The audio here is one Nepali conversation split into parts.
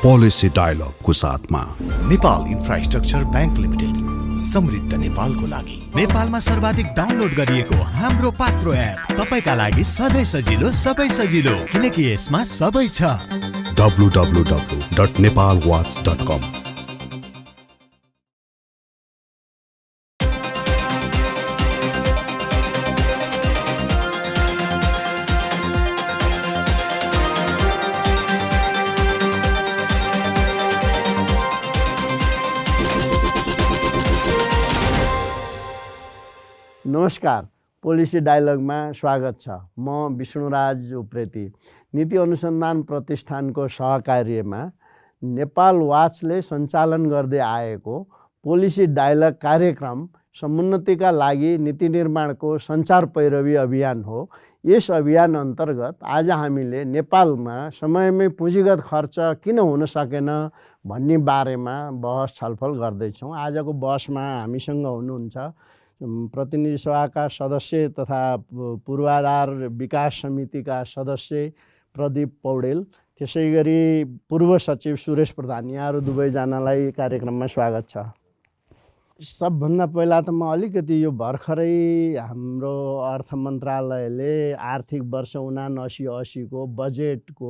पोलिसी डायलगको साथमा नेपाल इन्फ्रास्ट्रक्चर बैंक लिमिटेड, समृद्ध नेपालको लागि। नेपालमा सर्वाधिक डाउनलोड गरिएको हाम्रो पात्रो एप तपाईका लागि सधैँ सजिलो, सबै सजिलो, किनकि यसमा सबै छ। www.nepalwatch.com। नमस्कार, पोलिसी डायलगमा स्वागत छ। म विष्णुराज उप्रेती, नीति अनुसन्धान प्रतिष्ठानको सहकार्यमा नेपाल वाचले सञ्चालन गर्दै आएको पोलिसी डायलग कार्यक्रम समुन्नतिका लागि नीति निर्माणको सञ्चार पैरवी अभियान हो। यस अभियान अन्तर्गत आज हामीले नेपालमा समयमै पुँजीगत खर्च किन हुन सकेन भन्ने बारेमा बहस छलफल गर्दैछौँ। आजको बहसमा हामीसँग हुनुहुन्छ प्रतिनिधि सभाका सदस्य तथा पूर्वाधार विकास समितिका सदस्य प्रदीप पौडेल, त्यसै गरी पूर्व सचिव सुरेश प्रधान। यहाँहरू दुवैजनालाई कार्यक्रममा स्वागत छ। सबभन्दा पहिला त म अलिकति यो भर्खरै हाम्रो अर्थ मन्त्रालयले आर्थिक वर्ष 79-80 को बजेटको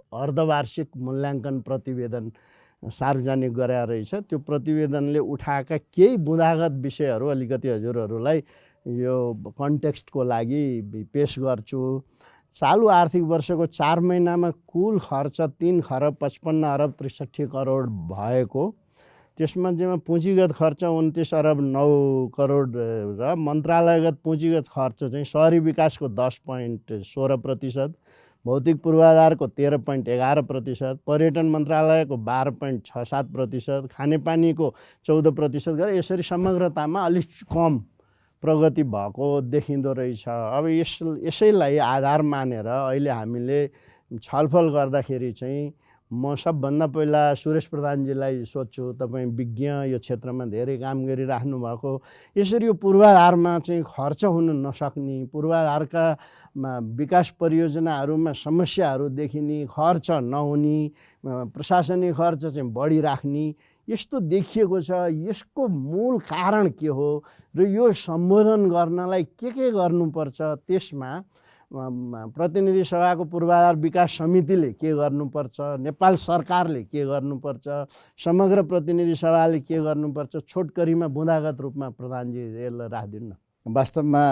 अर्धवार्षिक मूल्याङ्कन प्रतिवेदन सार्वजनिक गराएर रहेछ। त्यो प्रतिवेदनले उठाएका केही बुँदागत विषयहरू अलिकति हजुरहरूलाई यो कन्टेक्स्टको लागि पेश गर्छु। चालु आर्थिक वर्षको 4 महिनामा कुल खर्च 3 खरब 55 अरब 63 करोड भएको, त्यसमध्येमा पुँजीगत खर्च 29 अरब 9 करोड र मन्त्रालयगत पुँजीगत खर्च चाहिँ सहरी विकासको 10.16%, भौतिक पूर्वाधारको 13.11%, पर्यटन मन्त्रालयको 12.67%, खानेपानीको 14% गरे यसरी समग्रतामा अलिक कम प्रगति भएको देखिँदो रहेछ। अब यसैलाई आधार मानेर अहिले हामीले छलफल गर्दाखेरि चाहिँ म सबभन्दा पहिला सुरेश प्रधानजीलाई सोध्छु। तपाईँ विज्ञ, यो क्षेत्रमा धेरै काम गरिराख्नु भएको, यसरी यो पूर्वाधारमा चाहिँ खर्च हुन नसक्ने, पूर्वाधारका विकास परियोजनाहरूमा समस्याहरू देखिने, खर्च नहुने, प्रशासनिक खर्च चाहिँ बढिराख्ने यस्तो देखिएको छ। यसको मूल कारण के हो र यो सम्बोधन गर्नलाई के गर्नुपर्छ, त्यसमा प्रतिनिधि सभाको पूर्वाधार विकास समितिले के गर्नुपर्छ, नेपाल सरकारले के गर्नुपर्छ, समग्र प्रतिनिधि सभाले के गर्नुपर्छ, छोटकरीमा बुँदागत रूपमा प्रधानजी यसलाई राखिदिनु न। वास्तवमा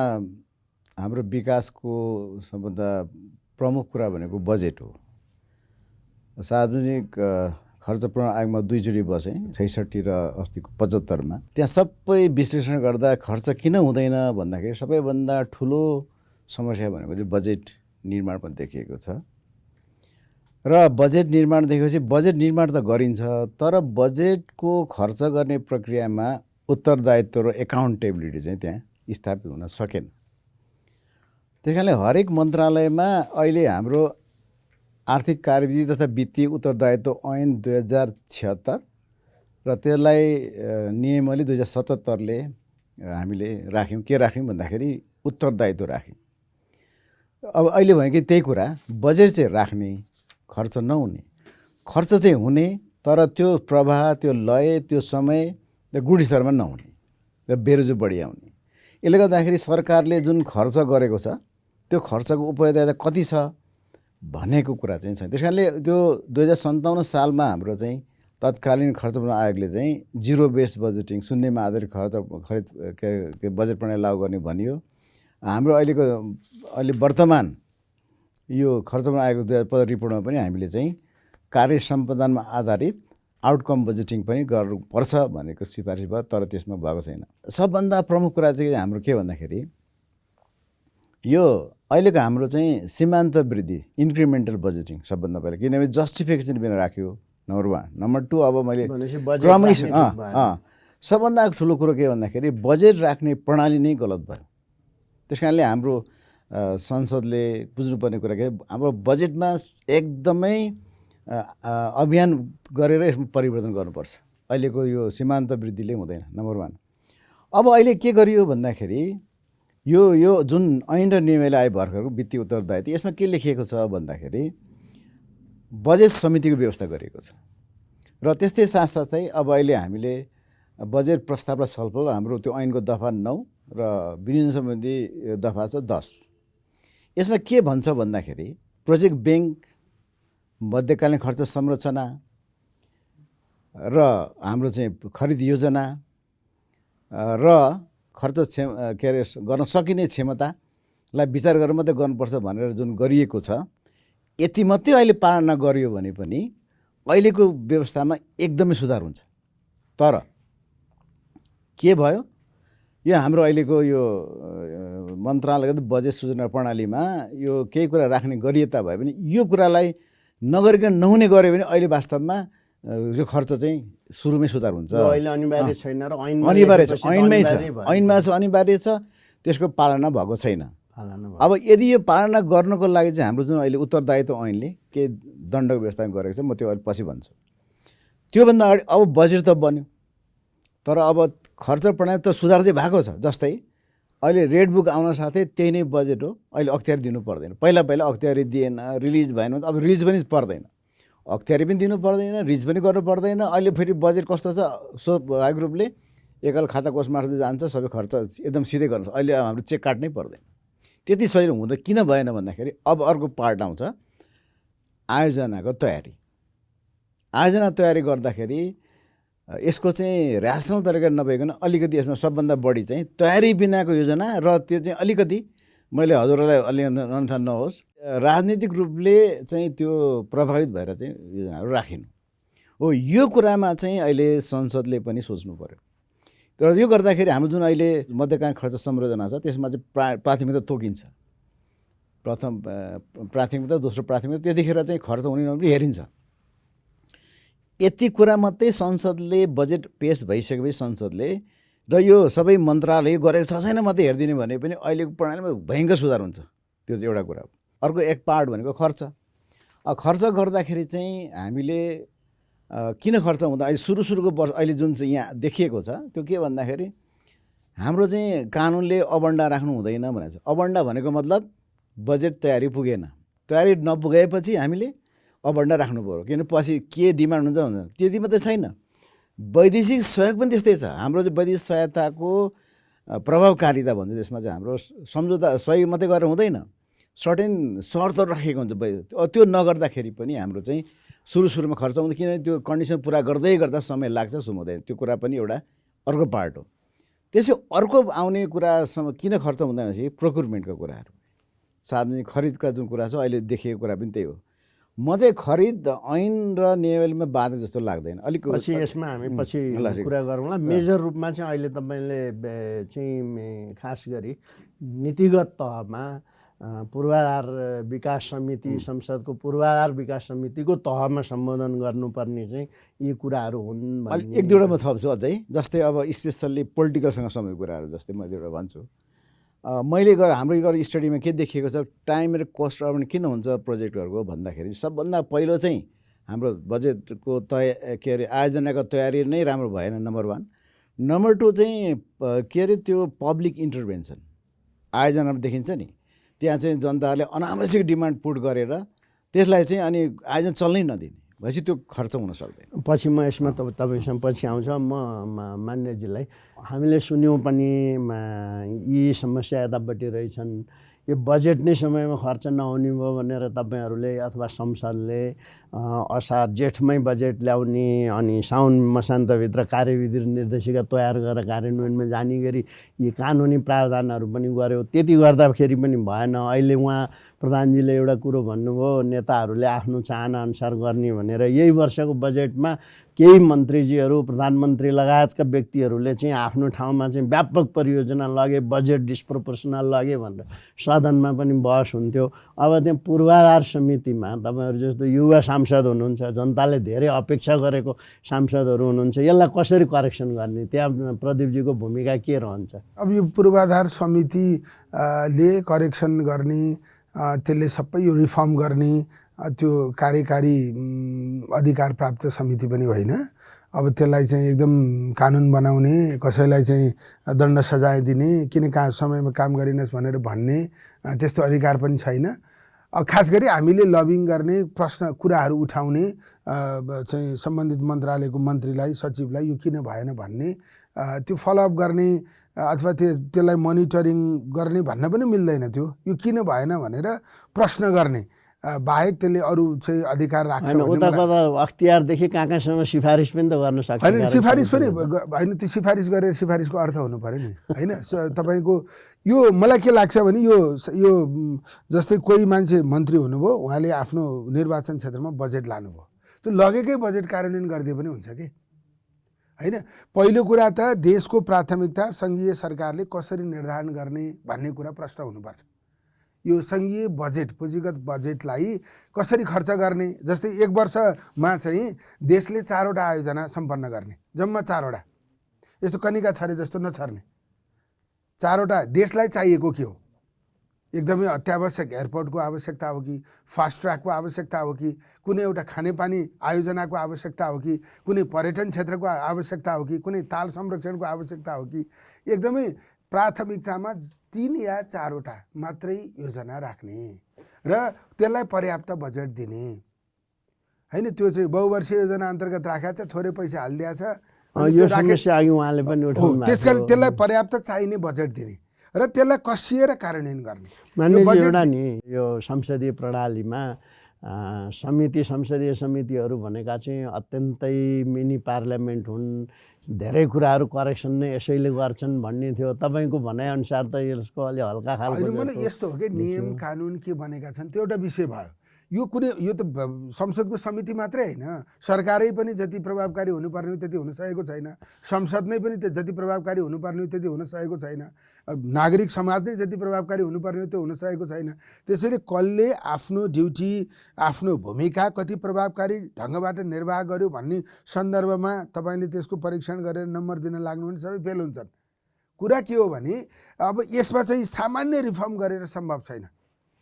हाम्रो विकासको सबभन्दा प्रमुख कुरा भनेको बजेट हो। सार्वजनिक खर्च पूर्ण आयोगमा 2 चोटि बसेँ, 66 र अस्तिको 75मा। त्यहाँ सबै विश्लेषण गर्दा खर्च किन हुँदैन भन्दाखेरि सबैभन्दा ठुलो समस्या भनेको चाहिँ बजेट निर्माण पनि देखिएको छ। र बजेट निर्माण देखेपछि बजेट निर्माण त गरिन्छ, तर बजेटको खर्च गर्ने प्रक्रियामा उत्तरदायित्व र एकाउन्टेबिलिटी चाहिँ त्यहाँ स्थापित हुन सकेन। त्यस कारणले हरेक मन्त्रालयमा अहिले हाम्रो आर्थिक कार्यविधि तथा वित्तीय उत्तरदायित्व ऐन 2076 र त्यसलाई नियमावली 2077ले हामीले राख्यौँ। के राख्यौँ भन्दाखेरि उत्तरदायित्व राख्यौँ। अब अहिले भयो कि त्यही कुरा, बजेट चाहिँ राख्ने, खर्च नहुने, खर्च चाहिँ हुने तर त्यो प्रवाह, त्यो लय, त्यो समय गुणस्तरमा नहुने र बेरोजगारी बढी आउने। यसले गर्दाखेरि सरकारले जुन खर्च गरेको छ त्यो खर्चको उपयोगिता कति छ भनेको कुरा चाहिँ छ। त्यस कारणले त्यो 2057 सालमा हाम्रो चाहिँ तत्कालीन खर्च बनाउने आयोगले चाहिँ जिरो बेस बजेटिङ, शून्यमा आधारित खरिद बजेट प्रणाली लागू गर्ने भनियो। हाम्रो अहिले वर्तमान यो खर्च बनाउने आयोगको 2015 रिपोर्टमा पनि हामीले चाहिँ कार्य सम्पादनमा आधारित आउटकम बजेटिङ पनि गर्नुपर्छ भनेको सिफारिस भयो, तर त्यसमा भएको छैन। सबभन्दा प्रमुख कुरा चाहिँ हाम्रो के भन्दाखेरि यो अहिलेको हाम्रो चाहिँ सीमान्त वृद्धि, इन्क्रिमेन्टल बजेटिङ सबभन्दा पहिला, किनभने जस्टिफिकेसन बिना राख्यो, नम्बर 1। नम्बर 2, अब मैले क्रमैसँग सबभन्दा ठुलो कुरो के भन्दाखेरि बजेट राख्ने प्रणाली नै गलत भयो। त्यस कारणले हाम्रो संसदले बुझ्नुपर्ने कुरा के, हाम्रो बजेटमा एकदमै अभियान गरेर यसमा परिवर्तन गर्नुपर्छ। अहिलेको यो सीमान्त वृद्धिले हुँदैन, नम्बर 1। अब अहिले के गरियो भन्दाखेरि यो जुन ऐन र नियमले आए भर्खरको वित्तीय उत्तरदायित्व, यसमा के लेखिएको छ भन्दाखेरि बजेट समितिको व्यवस्था गरिएको छ। र त्यस्तै साथसाथै अब अहिले हामीले बजेट प्रस्ताव र छलफल हाम्रो त्यो ऐनको दफा 9 र विनियोजन सम्बन्धी दफा छ 10। यसमा के भन्छ भन्दाखेरि प्रोजेक्ट ब्याङ्क, मध्यकालीन खर्च संरचना र हाम्रो चाहिँ खरिद योजना र खर्च के अरे गर्न सकिने क्षमतालाई विचार गरेर मात्रै गर्नुपर्छ भनेर जुन गरिएको छ, यति मात्रै अहिले पालना गरियो भने पनि अहिलेको व्यवस्थामा एकदमै सुधार हुन्छ। तर के भयो, यो हाम्रो अहिलेको यो मन्त्रालयगत बजेट सूचना प्रणालीमा यो केही कुरा राख्ने गरिएता भए पनि यो कुरालाई नगरिकन नहुने गर्यो भने अहिले वास्तवमा यो खर्च चाहिँ सुरुमै सुधार हुन्छ। अहिले अनिवार्य छैन र अनिवार्य छ, ऐनमै छ, ऐनमा छ, अनिवार्य छ, त्यसको पालना भएको छैन। अब यदि यो पालना गर्नको लागि चाहिँ हाम्रो जुन अहिले उत्तरदायित्व ऐनले के दण्डको व्यवस्था गरेको छ, म त्यो अहिले पछि भन्छु। त्योभन्दा अगाडि अब बजेट त बन्यो, तर अब खर्च प्रणाली त सुधार चाहिँ भएको छ। जस्तै अहिले रेड बुक आउन साथै त्यही नै बजेट हो, अहिले अख्तियारी दिनु पर्दैन। पहिला अख्तियारी दिएन, रिलिज भएन, अब रिलिज पनि पर्दैन, अख्तियारी पनि दिनु पर्दैन, रिलिज पनि गर्नु पर्दैन। अहिले फेरि बजेट कस्तो छ, स्वाभाविक रूपले एकल खाता कोष मार्फत जान्छ, सबै खर्च एकदम सिधै गर्नु। अहिले हाम्रो चेक काट्नै पर्दैन। त्यति सजिलो हुँदा किन भएन भन्दाखेरि अब अर्को पार्ट आउँछ आयोजनाको तयारी। आयोजना तयारी गर्दाखेरि यसको चाहिँ ऱ्यासनल तरिका नभइकन अलिकति यसमा सबभन्दा बढी चाहिँ तयारी बिनाको योजना र त्यो चाहिँ अलिकति मैले हजुरहरूलाई अलि अन्यथा नहोस्, राजनीतिक रूपले चाहिँ त्यो प्रभावित भएर चाहिँ योजनाहरू राखिनु हो। यो कुरामा चाहिँ अहिले संसदले पनि सोच्नु पर्यो। तर यो गर्दाखेरि हाम्रो जुन अहिले मध्यकालीन खर्च संरचना छ त्यसमा चाहिँ प्राथमिकता तोकिन्छ। प्रथम प्राथमिकता, दोस्रो प्राथमिकता, त्यतिखेर चाहिँ खर्च हुने नहुने हेरिन्छ। यति कुरा मात्रै संसदले बजेट पेश भइसकेपछि संसदले र यो सबै मन्त्रालय गरेको छ छैन मात्रै हेरिदिने भने पनि अहिलेको प्रणालीमा भयङ्कर सुधार हुन्छ। त्यो चाहिँ एउटा कुरा हो। अर्को एक पार्ट भनेको खर्च। खर्च गर्दाखेरि चाहिँ हामीले किन खर्च हुँदा अहिले सुरुको वर्ष अहिले जुन चाहिँ यहाँ देखिएको छ त्यो के भन्दाखेरि हाम्रो चाहिँ कानुनले अबन्डा राख्नु हुँदैन भनेको छ। अबन्डा भनेको मतलब बजेट तयारी पुगेन, तयारी नपुगेपछि हामीले अबन्डा राख्नु पऱ्यो, किन पछि के डिमान्ड हुन्छ भन्छ। त्यति मात्रै छैन, वैदेशिक सहयोग पनि त्यस्तै छ। हाम्रो चाहिँ वैदेशिक सहायताको प्रभावकारिता भन्छ, त्यसमा चाहिँ हाम्रो सम्झौता सहयोग मात्रै गरेर हुँदैन, सर्टेन शर्तहरू राखेको हुन्छ। त्यो नगर्दाखेरि पनि हाम्रो चाहिँ सुरुमा खर्च हुँदैन, किनभने त्यो कन्डिसन पुरा गर्दै गर्दा समय लाग्छ, सुन्दैन। त्यो कुरा पनि एउटा अर्को पार्ट हो। त्यसपछि अर्को आउने कुरासम्म किन खर्च हुँदैन भनेपछि प्रोक्युरमेन्टको कुराहरू, सार्वजनिक खरिदका जुन कुरा छ अहिले देखिएको कुरा पनि त्यही हो। म चाहिँ खरिद ऐन र नियमावलीमा बाधक जस्तो लाग्दैन। अलिक पछि यसमा हामी पछि कुरा गरौँला। मेजर रूपमा चाहिँ अहिले तपाईँले चाहिँ खास गरी नीतिगत तहमा पूर्वाधार विकास समिति, संसदको पूर्वाधार विकास समितिको तहमा सम्बोधन गर्नुपर्ने चाहिँ यी कुराहरू हुन्। एक दुईवटा म थप्छु अझै, जस्तै अब स्पेसल्ली पोलिटिकलसँग सम्बन्धित कुराहरू, जस्तै म एउटा भन्छु। मैले हाम्रो स्टडीमा के देखिएको छ, टाइम र कस्ट अर्बन किन हुन्छ प्रोजेक्टहरूको भन्दाखेरि सबभन्दा पहिलो चाहिँ हाम्रो बजेटको के अरे आयोजनाको तयारी नै राम्रो भएन, नम्बर 1। नम्बर 2 चाहिँ के अरे त्यो पब्लिक इन्टरभेन्सन आयोजनामा देखिन्छ नि, त्यहाँ चाहिँ जनताहरूले अनावश्यक डिमान्ड पुट गरेर त्यसलाई चाहिँ अनि आयोजना चल्नै नदिने भएपछि त्यो खर्च हुन सक्दैन। पछि म यसमा तपाईँसँग पछि आउँछ। म मान्यजीलाई हामीले सुन्यौँ पनि यी समस्या यतापट्टि रहेछन्, यो बजेट नै समयमा खर्च नहुने भयो भनेर तपाईँहरूले अथवा संसदले असार जेठमै बजेट ल्याउने अनि साउन मसान्तभित्र कार्यविधि निर्देशिका तयार गरेर कार्यान्वयनमा जाने गरी यी कानुनी प्रावधानहरू पनि गर्यो। त्यति गर्दाखेरि पनि भएन। अहिले उहाँ प्रधानजीले एउटा कुरो भन्नुभयो, नेताहरूले आफ्नो चाहनाअनुसार गर्ने भनेर। यही वर्षको बजेटमा केही मन्त्रीजीहरू, प्रधानमन्त्री लगायतका व्यक्तिहरूले चाहिँ आफ्नो ठाउँमा चाहिँ व्यापक परियोजना लगे, बजेट डिस्प्रोपोर्सनल लगे भनेर सदनमा पनि बहस हुन्थ्यो। अब त्यहाँ पूर्वाधार समितिमा तपाईँहरू जस्तो युवा सांसद हुनुहुन्छ, जनताले धेरै अपेक्षा गरेको सांसदहरू हुनुहुन्छ, यसलाई कसरी करेक्सन गर्ने, त्यहाँ प्रदीपजीको भूमिका के रहन्छ? अब यो पूर्वाधार समितिले करेक्सन गर्ने, त्यसले सबै यो रिफर्म गर्ने त्यो कार्यकारी अधिकार प्राप्त समिति पनि होइन। अब त्यसलाई चाहिँ एकदम कानुन बनाउने, कसैलाई चाहिँ दण्ड सजाय दिने, किन समयमा काम गरिनस् भनेर भन्ने त्यस्तो अधिकार पनि छैन। खास गरी हामीले लबिङ गर्ने प्रश्न कुराहरू उठाउने चाहिँ सम्बन्धित मन्त्रालयको मन्त्रीलाई सचिवलाई यो किन भएन भन्ने त्यो फलोअप गर्ने अथवा त्यसलाई मोनिटरिङ गर्ने भन्न पनि मिल्दैन थियो। यो किन भएन भनेर प्रश्न गर्ने बाहेक त्यसले अरू चाहिँ अधिकार राख्छ होइन, उता कता अख्तियारदेखि कहाँ कहाँसम्म सिफारिस पनि त गर्न सक्छ। होइन, सिफारिस पनि होइन, त्यो सिफारिस गरेर सिफारिसको अर्थ हुनु पऱ्यो नि होइन। तपाईँको यो मलाई के लाग्छ भने यो जस्तै कोही मान्छे मन्त्री हुनुभयो, उहाँले आफ्नो निर्वाचन क्षेत्रमा बजेट लानुभयो, त्यो लगेकै बजेट कार्यान्वयन गरिदिए पनि हुन्छ कि होइन। पहिलो कुरा त देशको प्राथमिकता सङ्घीय सरकारले कसरी निर्धारण गर्ने भन्ने कुरा प्रश्न हुनुपर्छ। यो सङ्घीय बजेट, पुँजीगत बजेटलाई कसरी खर्च गर्ने, जस्तै एक वर्षमा चाहिँ देशले 4वटा आयोजना सम्पन्न गर्ने, जम्मा 4वटा, यस्तो कनिका छरे जस्तो नछर्ने 4वटा देशलाई चाहिएको के हो, एकदमै अत्यावश्यक एयरपोर्टको आवश्यकता हो कि, फास्ट ट्र्याकको आवश्यकता हो कि, कुनै एउटा खानेपानी आयोजनाको आवश्यकता हो कि, कुनै पर्यटन क्षेत्रको आवश्यकता हो कि, कुनै ताल संरक्षणको आवश्यकता हो कि, एकदमै प्राथमिकतामा 3 या 4वटा मात्रै योजना राख्ने र त्यसलाई पर्याप्त बजेट दिने होइन। त्यो चाहिँ बहुवर्षीय योजना अन्तर्गत राखेको छ, थोरै पैसा हालिदिएको छ, यो समस्या अघि उहाँले पनि उठाउनु भएको त्यस कारण त्यसलाई पर्याप्त चाहिने बजेट दिने र त्यसलाई कसिएर कार्यान्वयन गर्ने। मानिस एउटा नि यो संसदीय प्रणालीमा संसदीय समितिहरू भनेका चाहिँ अत्यन्तै मिनी पार्लियामेन्ट हुन्, धेरै कुराहरू करेक्सन नै यसैले गर्छन् भन्ने थियो। तपाईँको भनाइअनुसार त यसको अलि हल्का खालको मलाई यस्तो हो कि नियम कानुन के बनेका छन् त्यो एउटा विषय भयो। यो त संसदको समिति मात्रै होइन, सरकारै पनि जति प्रभावकारी हुनुपर्ने हो त्यति हुन सकेको छैन, संसद नै पनि जति प्रभावकारी हुनुपर्ने हो त्यति हुन सकेको छैन, नागरिक समाज नै जति प्रभावकारी हुनुपर्ने हो त्यो हुन सकेको छैन। त्यसैले कसले आफ्नो ड्युटी, आफ्नो भूमिका कति प्रभावकारी ढङ्गबाट निर्वाह गर्यो भन्ने सन्दर्भमा तपाईँले त्यसको परीक्षण गरेर नम्बर दिन लाग्नु भने सबै फेल हुन्छन्। कुरा के हो भने अब यसमा चाहिँ सामान्य रिफर्म गरेर सम्भव छैन,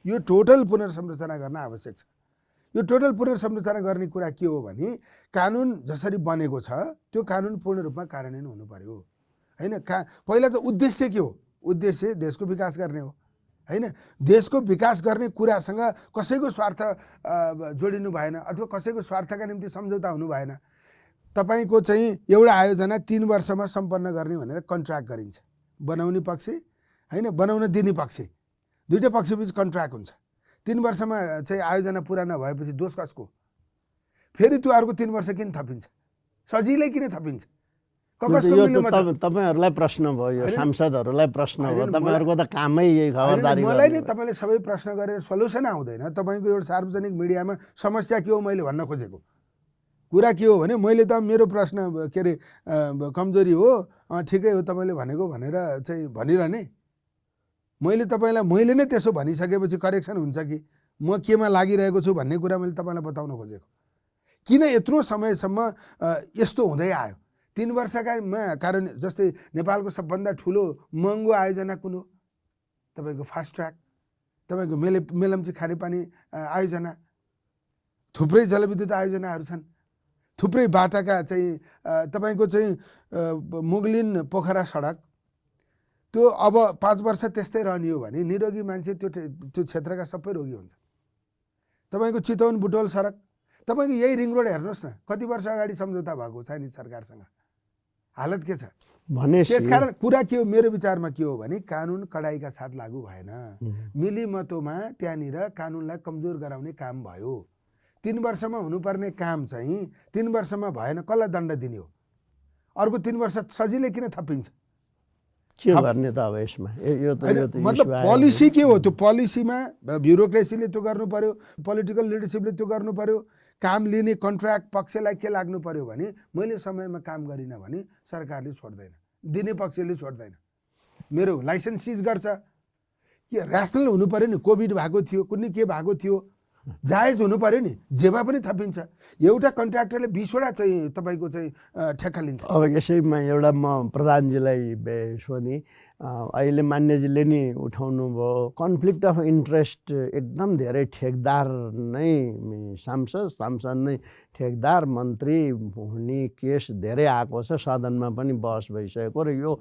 यो टोटल पुनर्संरचना गर्न आवश्यक छ। यो टोटल पुनर्संरचना गर्ने कुरा के हो भने कानुन जसरी बनेको छ त्यो कानुन पूर्ण रूपमा कार्यान्वयन हुनु पर्यो होइन। पहिला त उद्देश्य के हो, उद्देश्य देशको विकास गर्ने हो होइन। देशको विकास गर्ने कुरासँग कसैको स्वार्थ जोडिनु भएन अथवा कसैको स्वार्थका निम्ति सम्झौता हुनु भएन। तपाईँको चाहिँ एउटा आयोजना 3 वर्षमा सम्पन्न गर्ने भनेर कन्ट्र्याक्ट गरिन्छ, बनाउने पक्ष होइन, बनाउन दिने पक्ष, दुईटा पक्षबीच कन्ट्र्याक्ट हुन्छ। 3 वर्षमा चाहिँ आयोजना पुरा नभएपछि दोष कसको? फेरि त्यो अर्को 3 वर्ष किन थपिन्छ? सजिलै किन थपिन्छ? तपाईँहरूलाई प्रश्न भयो, यो सांसदहरूलाई प्रश्न हो, तपाईँहरूको त कामै यही खबरदारी। मलाई नै तपाईँले सबै प्रश्न गरेर सल्युसन आउँदैन। तपाईँको एउटा सार्वजनिक मिडियामा समस्या के हो मैले भन्न खोजेको कुरा के हो भने मैले त मेरो प्रश्न के अरे कमजोरी हो, ठिकै हो तपाईँले भनेको भनेर चाहिँ भनिरहने। मैले नै त्यसो भनिसकेपछि करेक्सन हुन्छ कि म केमा लागिरहेको छु भन्ने कुरा मैले तपाईँलाई बताउन खोजेको। किन यत्रो समयसम्म यस्तो हुँदै आयो? 3 वर्षका कारण जस्तै नेपालको सबभन्दा ठुलो महँगो आयोजना कुन हो? तपाईँको फास्ट ट्र्याक, तपाईँको मेलम्ची खानेपानी आयोजना, थुप्रै जलविद्युत आयोजनाहरू छन्, थुप्रै बाटाका चाहिँ तपाईँको चाहिँ मुगलिन पोखरा सडक, त्यो अब 5 वर्ष त्यस्तै रहने हो भने निरोगी मान्छे त्यो क्षेत्रका सबै रोगी हुन्छ। तपाईँको चितवन बुटोल सडक, तपाईँको यही रिङ रोड हेर्नुहोस् न, कति वर्ष अगाडि सम्झौता भएको चाइनिज सरकारसँग, हालत के छ? त्यसकारण कुरा के हो मेरो विचारमा के हो भने कानुन कडाइका साथ लागू भएन, मिलिमतोमा त्यहाँनिर कानुनलाई कमजोर गराउने काम भयो। 3 वर्षमा हुनुपर्ने काम चाहिँ 3 वर्षमा भएन, कसलाई दण्ड दिने हो? अर्को 3 वर्ष सजिलै किन थपिन्छ? के गर्ने त अब यसमा? मतलब पोलिसी के हो? त्यो पोलिसीमा ब्युरोक्रेसीले त्यो गर्नु पर्यो, पोलिटिकल लिडरसिपले त्यो गर्नु पर्यो, काम लिने कन्ट्र्याक्ट पक्षलाई के लाग्नु पर्यो भने मैले समयमा काम गरिनँ भने सरकारले छोड्दैन, दिने पक्षले छोड्दैन, मेरो लाइसेन्स सिज गर्छ। के ऱ्यासनल हुनु पर्यो नि? कोभिड भएको थियो, कुनै के भएको थियो, जायज हुनु पर्यो नि, जेमा पनि थपिन्छ। एउटा कन्ट्र्याक्टरले 20वटा चाहिँ तपाईँको चाहिँ ठेक्का लिन्छ। अब यसैमा एउटा म प्रधानजीलाई सोधेँ, अहिले मान्यजीले नि उठाउनु भयो, कन्फ्लिक्ट अफ इन्ट्रेस्ट एकदम धेरै, ठेकदार नै सांसद नै ठेकदार, मन्त्री हुने केस धेरै आएको छ, सदनमा पनि बहस भइसकेको र यो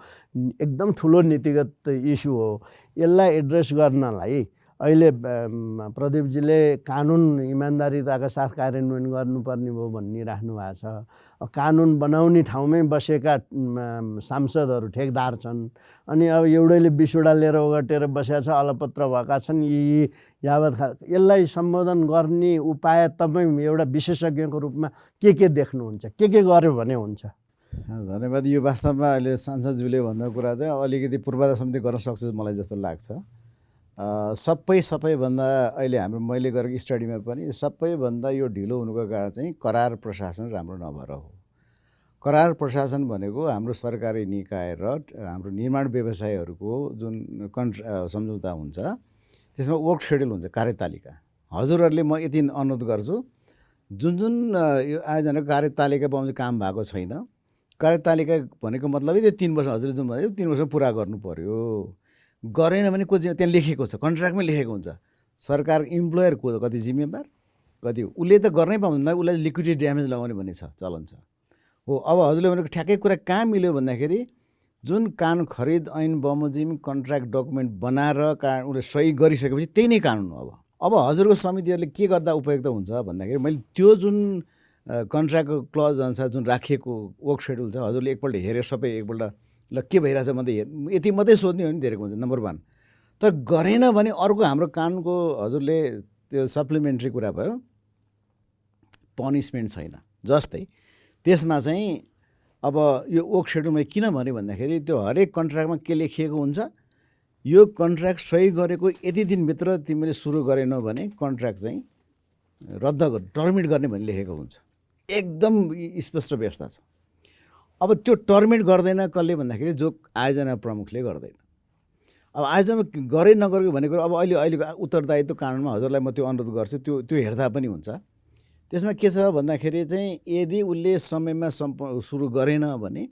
एकदम ठुलो नीतिगत इस्यु हो। यसलाई एड्रेस गर्नलाई अहिले प्रदीपजीले कानुन इमान्दारिताका साथ कार्यान्वयन गर्नुपर्ने भयो भनिराख्नु भएको छ। कानुन बनाउने ठाउँमै बसेका सांसदहरू ठेकदार छन्, अनि अब एउटैले 20वटा लिएर ओगटेर बसेका छ, अलपत्र भएका छन्। यी यावत यसलाई सम्बोधन गर्ने उपाय तपाईँ एउटा विशेषज्ञको रूपमा के देख्नुहुन्छ, के गर्यो भने हुन्छ? धन्यवाद। यो वास्तवमा अहिले सांसदज्यूले भन्ने कुरा चाहिँ अलिकति पूर्वाधार समिति गर्न सक्छ मलाई जस्तो लाग्छ। सबैभन्दा अहिले हाम्रो मैले गरेको स्टडीमा पनि सबैभन्दा यो ढिलो हुनुको कारण चाहिँ करार प्रशासन राम्रो नभएर हो। करार प्रशासन भनेको हाम्रो सरकारी निकाय र हाम्रो निर्माण व्यवसायहरूको जुन सम्झौता हुन्छ त्यसमा वर्क सेड्युल हुन्छ, कार्यतालिका। हजुरहरूले म यति अनुरोध गर्छु, जुन यो आयोजना कार्यतालिका बनाउने काम भएको छैन, कार्यतालिका भनेको मतलबै त्यो 3 वर्ष हजुरले जुन भन्यो 3 वर्ष पुरा गर्नु पर्यो। गरेन भने को त्यहाँ लेखेको छ, कन्ट्र्याक्टमै लेखेको हुन्छ। सरकार इम्प्लोयर को कति जिम्मेवार, कति उसले त गर्नै पाउँदैन, उसलाई लिक्विडिटी ड्यामेज लगाउने भन्ने छ चलन छ हो। अब हजुरले भनेको ठ्याक्कै कुरा कहाँ मिल्यो भन्दाखेरि जुन कानुन खरिद ऐन बमोजिम कन्ट्र्याक्ट डकुमेन्ट बनाएर उसले सही गरिसकेपछि त्यही नै कानुन हो। अब हजुरको समितिहरूले के गर्दा उपयुक्त हुन्छ भन्दाखेरि मैले त्यो जुन कन्ट्र्याक्टको क्लज अनुसार जुन राखिएको वर्क सेड्युल छ हजुरले एकपल्ट हेरेर सबै एकपल्ट ल के भइरहेछ भन्दै यति मात्रै सोध्ने हो नि धेरैको हुन्छ नम्बर 1। तर गरेन भने अर्को हाम्रो कानुनको हजुरले त्यो सप्लिमेन्ट्री कुरा भयो, पनिसमेन्ट छैन। जस्तै त्यसमा चाहिँ अब यो वर्क सेड्युलमा किन भन्यो भन्दाखेरि त्यो हरेक कन्ट्र्याक्टमा के लेखिएको हुन्छ, यो कन्ट्र्याक्ट सही गरेको यति दिनभित्र तिमीले सुरु गरेनौ भने कन्ट्र्याक्ट चाहिँ रद्द टर्मिनेट गर्ने भन्ने लेखेको हुन्छ। एकदम स्पष्ट व्यवस्था छ। अब त्यो टर्मिनेट गर्दैन कसले भन्दाखेरि जो आयोजना प्रमुखले गर्दैन। अब आयोजना गरे नगरेको भनेको अब अहिलेको उत्तरदायित्व कानुनमा हजुरलाई म त्यो अनुरोध गर्छु, त्यो हेर्दा पनि हुन्छ। त्यसमा के छ भन्दाखेरि चाहिँ यदि उसले समयमा सुरु गरेन भने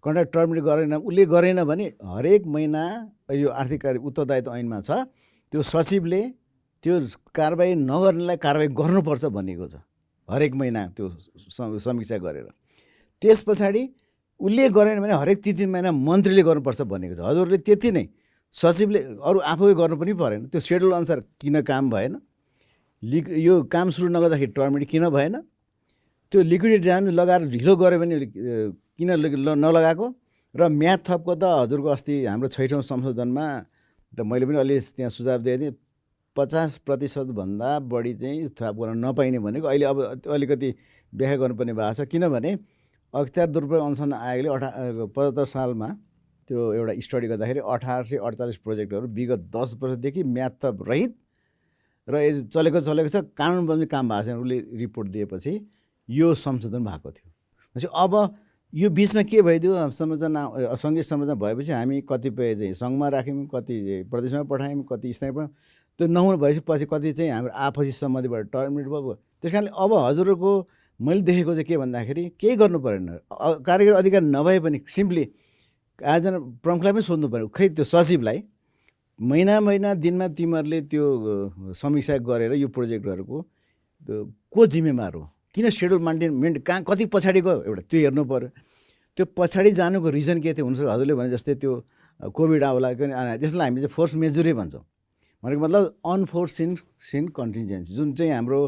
कन्ट्र्याक्ट टर्मिनेट गरेन, उसले गरेन भने हरेक महिना यो आर्थिक उत्तरदायित्व ऐनमा छ त्यो सचिवले त्यो कारबाही नगर्नेलाई कारबाही गर्नुपर्छ भनिएको छ। हरेक महिना त्यो समीक्षा गरेर त्यस पछाडि उसले गरेन भने हरेक 3 महिना मन्त्रीले गर्नुपर्छ भनेको छ। हजुरले त्यति नै सचिवले अरू आफै गर्नु पनि परेन। त्यो सेड्युल अनुसार किन काम भएन, यो काम सुरु नगर्दाखेरि टर्मिनेट किन भएन, त्यो लिक्विडिटी ड्यामेज लगाएर ढिलो गऱ्यो भने किन नलगाएको, र म्याद थपको त हजुरको अस्ति हाम्रो 6औँ संशोधनमा त मैले पनि अलि त्यहाँ सुझाव दिएँ थिएँ 50% भन्दा बढी चाहिँ थप गर्न नपाइने भनेको अहिले अब अलिकति व्याख्या गर्नुपर्ने भएको छ। किनभने अख्तियार दुरुपयोग अनुसन्धान आयोगले 75 सालमा त्यो एउटा स्टडी गर्दाखेरि 1848 प्रोजेक्टहरू विगत 10 वर्षदेखि म्याद थप रहित र चलेको छ कानुन बन्ने काम भएको छैन उसले रिपोर्ट दिएपछि यो संशोधन भएको थियो। भनेपछि अब यो बिचमा के भइदियो, संरचना सङ्घीय संरचना भएपछि हामी कतिपय चाहिँ सङ्घमा राख्यौँ, कति प्रदेशमा पठायौँ, कति स्थानीय त्यो नहुनु भएपछि पछि कति चाहिँ हाम्रो आपसी सम्मतिबाट टर्मिनेट भयो। त्यस कारणले अब हजुरको मैले देखेको चाहिँ के भन्दाखेरि केही गर्नु परेन, कार्यकारी अधिकार नभए पनि सिम्पली आयोजना प्रमुखलाई पनि सोध्नु पऱ्यो, खै त्यो सचिवलाई महिना दिनमा तिमीहरूले त्यो समीक्षा गरेर यो प्रोजेक्टहरूको को जिम्मेवार हो, किन सेड्युल मेन्टेन कहाँ कति पछाडि गयो एउटा त्यो हेर्नु पऱ्यो। त्यो पछाडि जानुको रिजन के थियो हुनसक्छ हजुरले भने जस्तै त्यो कोभिड आउला त्यसलाई हामीले चाहिँ फोर्स मेजरै भन्छौँ। भनेको मतलब अनफोर्सिन कन्टिन्जेन्सी जुन चाहिँ हाम्रो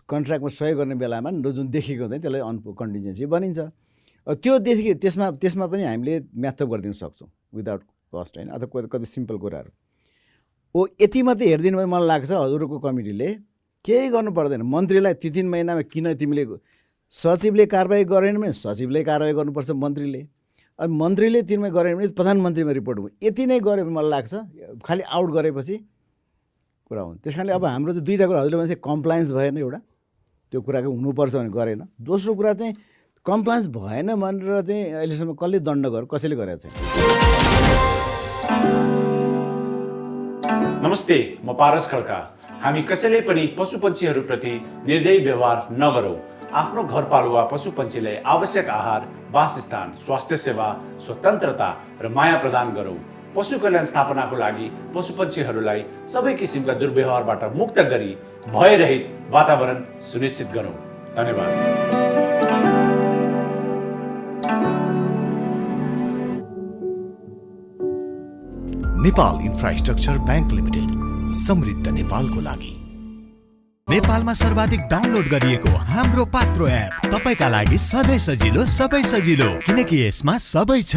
कन्ट्र्याक्टमा सहयोग गर्ने बेलामा जुन देखेको हुँदैन त्यसलाई कन्टिन्जेन्सी भनिन्छ। त्यो देखि त्यसमा पनि हामीले म्याथअप गरिदिन सक्छौँ विदाउट कस्ट होइन, अथवा कति सिम्पल कुराहरू हो। यति मात्रै हेरिदिनु भने मलाई लाग्छ हजुरको कमिटीले केही गर्नु पर्दैन। मन्त्रीलाई 3 महिनामा किन तिमीले सचिवले कारबाही गरेन भने सचिवले कारबाही गर्नुपर्छ मन्त्रीले, अब मन्त्रीले 3 महिना गरेन भने प्रधानमन्त्रीमा रिपोर्ट भयो। यति नै गऱ्यो भने मलाई लाग्छ खालि आउट गरेपछि कुरा हुन्छ। त्यस कारणले अब हाम्रो चाहिँ 2टा कुरा हजुरले भने कम्प्लायन्स भएन, एउटा त्यो कुराको हुनुपर्छ भने गरेन, दोस्रो कुरा चाहिँ कम्प्लायन्स भएन भनेर चाहिँ अहिलेसम्म कसले दण्ड गर्यो, कसैले गरेको छैन। नमस्ते, म पारस खड्का। हामी कसैले पनि पशुपन्छीहरूप्रति निर्दयी व्यवहार नगरौँ। आफ्नो घरपालुवा पशुपन्छीलाई आवश्यक आहार, वासस्थान, स्वास्थ्य सेवा, स्वतन्त्रता र माया प्रदान गरौँ। पशु कल्याण स्थापनाको लागि पशुपन्छीहरूलाई सबै किसिमका दुर्व्यवहारबाट मुक्त गरी भयरहित वातावरण सुनिश्चित गरौँ। धन्यवाद। नेपाल इन्फ्रास्ट्रक्चर बैंक लिमिटेड समृद्ध नेपालको लागि। नेपालमा सर्वाधिक डाउनलोड गरिएको हाम्रो पात्रो एप तपाईका लागि सधैँ सजिलो, सबै सजिलो, किनकि यसमा सबै छ।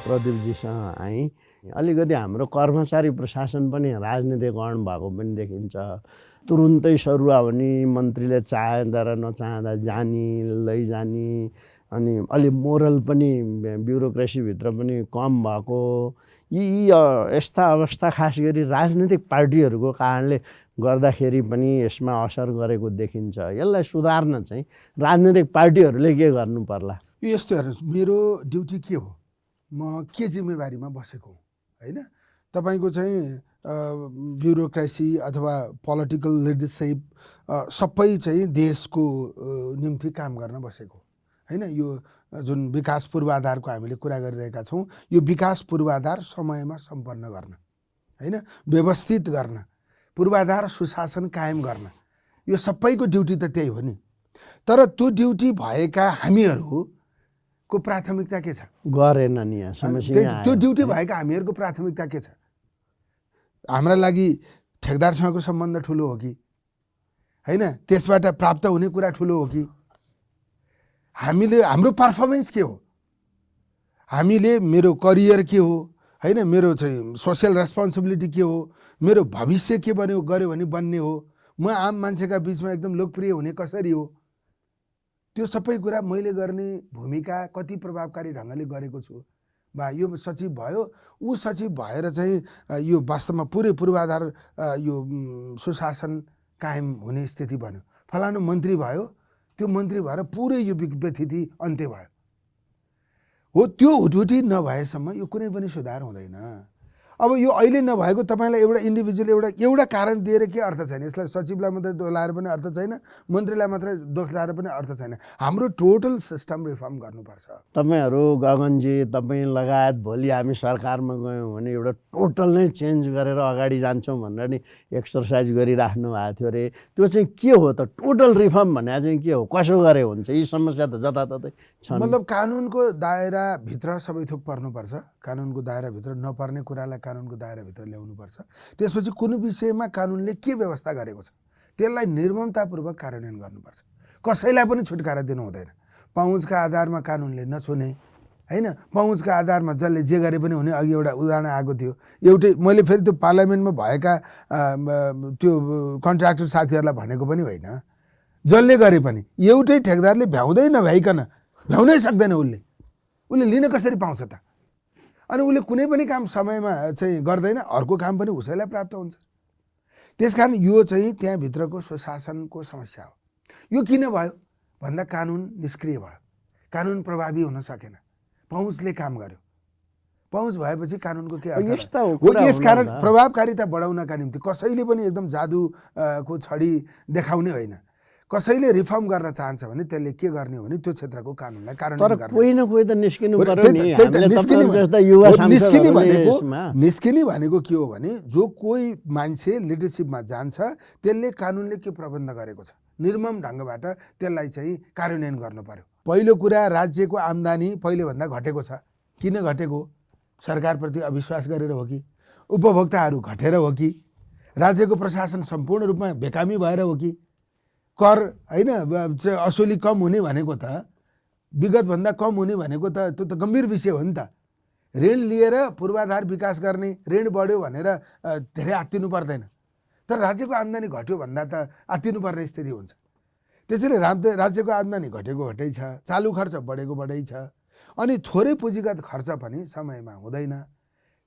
प्रदीपजीसँग आएँ। अलिकति हाम्रो कर्मचारी प्रशासन पनि राजनीतिकरण भएको पनि देखिन्छ। तुरुन्तै सरुवा हुने, मन्त्रीले चाहँदा र नचाहँदा जाने लैजाने, अनि अलि मोरल पनि ब्युरोक्रेसीभित्र पनि कम भएको, यी यस्ता अवस्था खास गरी राजनीतिक पार्टीहरूको कारणले गर्दाखेरि पनि यसमा असर गरेको देखिन्छ। यसलाई सुधार्न चाहिँ राजनीतिक पार्टीहरूले के गर्नु पर्ला? यस्तो हेर्नुहोस्, मेरो ड्युटी के हो, म के जिम्मेवारीमा बसेको होइन। तपाईँको चाहिँ ब्युरोक्रेसी अथवा पोलिटिकल लिडरसिप सबै चाहिँ देशको निम्ति काम गर्न बसेको होइन। यो जुन विकास पूर्वाधारको हामीले कुरा गरिरहेका छौँ, यो विकास पूर्वाधार समयमा सम्पन्न गर्न होइन, व्यवस्थित गर्न, पूर्वाधार सुशासन कायम गर्न, यो सबैको ड्युटी त त्यही हो नि। तर त्यो ड्युटी भएका हामीहरूको प्राथमिकता के छ? गरेन नि यहाँ समस्या। त्यो ड्युटी भएका हामीहरूको प्राथमिकता के छ? हाम्रा लागि ठेकदारसँगको सम्बन्ध ठुलो हो कि होइन? त्यसबाट प्राप्त हुने कुरा ठुलो हो कि हामीले हाम्रो पर्फर्मेन्स के हो? हामीले मेरो करियर के हो होइन, मेरो चाहिँ सोसियल रेस्पोन्सिबिलिटी के हो, मेरो भविष्य के बन्यो गऱ्यो भने बन्ने हो, म आम मान्छेका बिचमा एकदम लोकप्रिय हुने कसरी हो, त्यो सबै कुरा मैले गर्ने भूमिका कति प्रभावकारी ढङ्गले गरेको छु बा यो सचिव भयो, ऊ सचिव भएर चाहिँ यो वास्तवमा पुरै पूर्वाधार यो सुशासन कायम हुने स्थिति बन्यो। फलानु मन्त्री भयो, त्यो मन्त्री भएर पुरै यो व्यथिति अन्त्य भयो हो। त्यो ड्युटी नभएसम्म यो कुनै पनि सुधार हुँदैन। अब यो अहिले नभएको तपाईँलाई एउटा इन्डिभिजुअल एउटा कारण दिएर के अर्थ छैन। यसलाई सचिवलाई मात्रै दोष लाएर पनि अर्थ छैन, मन्त्रीलाई मात्रै दोष लाएर पनि अर्थ छैन। हाम्रो टोटल सिस्टम रिफर्म गर्नुपर्छ। तपाईँहरू गगनजी, तपाईँ लगायत भोलि हामी सरकारमा गयौँ भने एउटा टोटल नै चेन्ज गरेर अगाडि जान्छौँ भनेर नि एक्सर्साइज गरिराख्नु भएको थियो अरे। त्यो चाहिँ के हो त? टोटल रिफर्म भने चाहिँ के हो? कसो गरे हुन्छ? यी समस्या त जताततै छन्। मतलब कानुनको दायराभित्र सबै थोक पर्नुपर्छ। कानुनको दायराभित्र नपर्ने कुरालाई कानुनको दायराभित्र ल्याउनुपर्छ। त्यसपछि कुनै विषयमा कानुनले के व्यवस्था गरेको छ त्यसलाई निर्ममतापूर्वक कार्यान्वयन गर्नुपर्छ। कसैलाई पनि छुटकारा दिनु हुँदैन। पहुँचका आधारमा कानुनले नछुने होइन, पहुँचका आधारमा जसले जे गरे पनि हुने। अघि एउटा उदाहरण आएको थियो, एउटै मैले फेरि त्यो पार्लियामेन्टमा भएका त्यो कन्ट्र्याक्टर साथीहरूलाई भनेको पनि होइन, जसले गरे पनि एउटै ठेकदारले भ्याउँदै नभ्याइकन, भ्याउनै सक्दैन उसले लिन कसरी पाउँछ त? अनि उसले कुनै पनि काम समयमा चाहिँ गर्दैन, अर्को काम पनि उसैलाई प्राप्त हुन्छ। त्यसकारण यो चाहिँ त्यहाँभित्रको सुशासनको समस्या हो। यो किन भयो भन्दा कानुन निष्क्रिय भयो, कानुन प्रभावी हुन सकेन, पहुँचले काम गर्यो। पहुँच भएपछि कानुनको के अर्थ हो? यसकारण प्रभावकारिता बढाउनका निम्ति कसैले पनि एकदम जादुको छडी देखाउने होइन। कसैले रिफर्म गर्न चाहन्छ भने त्यसले के गर्ने हो भने त्यो क्षेत्रको कानुनलाई कार्यान्वयन गर्ने। कोही न कोही त निस्किनु पर्यो नि। निस्किने भनेको के हो भने जो कोही मान्छे लिडरसिपमा जान्छ त्यसले कानुनले के प्रबन्ध गरेको छ निर्मम ढङ्गबाट त्यसलाई चाहिँ कार्यान्वयन गर्नु पर्यो। पहिलो कुरा, राज्यको आम्दानी पहिलेभन्दा घटेको छ। किन घटेको? सरकारप्रति अविश्वास गरेर हो कि, उपभोक्ताहरू घटेर हो कि, राज्यको प्रशासन सम्पूर्ण रूपमा बेकामी भएर हो कि, कर होइन असुली कम हुने भनेको त विगतभन्दा कम हुने भनेको त त्यो त गम्भीर विषय हो नि त। ऋण लिएर पूर्वाधार विकास गर्ने, ऋण बढ्यो भनेर धेरै आत्तिनु पर्दैन। तर राज्यको आम्दानी घट्यो भन्दा त आत्तिनुपर्ने स्थिति हुन्छ। त्यसैले राज्यको आम्दानी घटेकै छ, चालु खर्च बढेकै छ, अनि थोरै पुँजीगत खर्च पनि समयमा हुँदैन।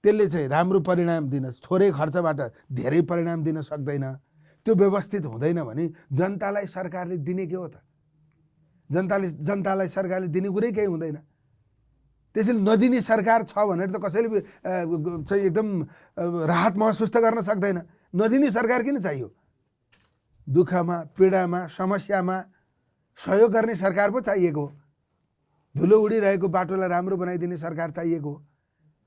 त्यसले चाहिँ राम्रो परिणाम दिन, थोरै खर्चबाट धेरै परिणाम दिन सक्दैन। त्यो व्यवस्थित हुँदैन भने जनतालाई सरकारले दिने के हो त? जनतालाई सरकारले दिने कुरै केही हुँदैन। त्यसैले नदिने सरकार छ भनेर त कसैले चाहिँ एकदम राहत महसुस त गर्न सक्दैन। नदिने सरकार किन चाहियो? दुःखमा, पीडामा, समस्यामा सहयोग गर्ने सरकार पो चाहिएको हो। धुलो उडिरहेको बाटोलाई राम्रो बनाइदिने सरकार चाहिएको हो।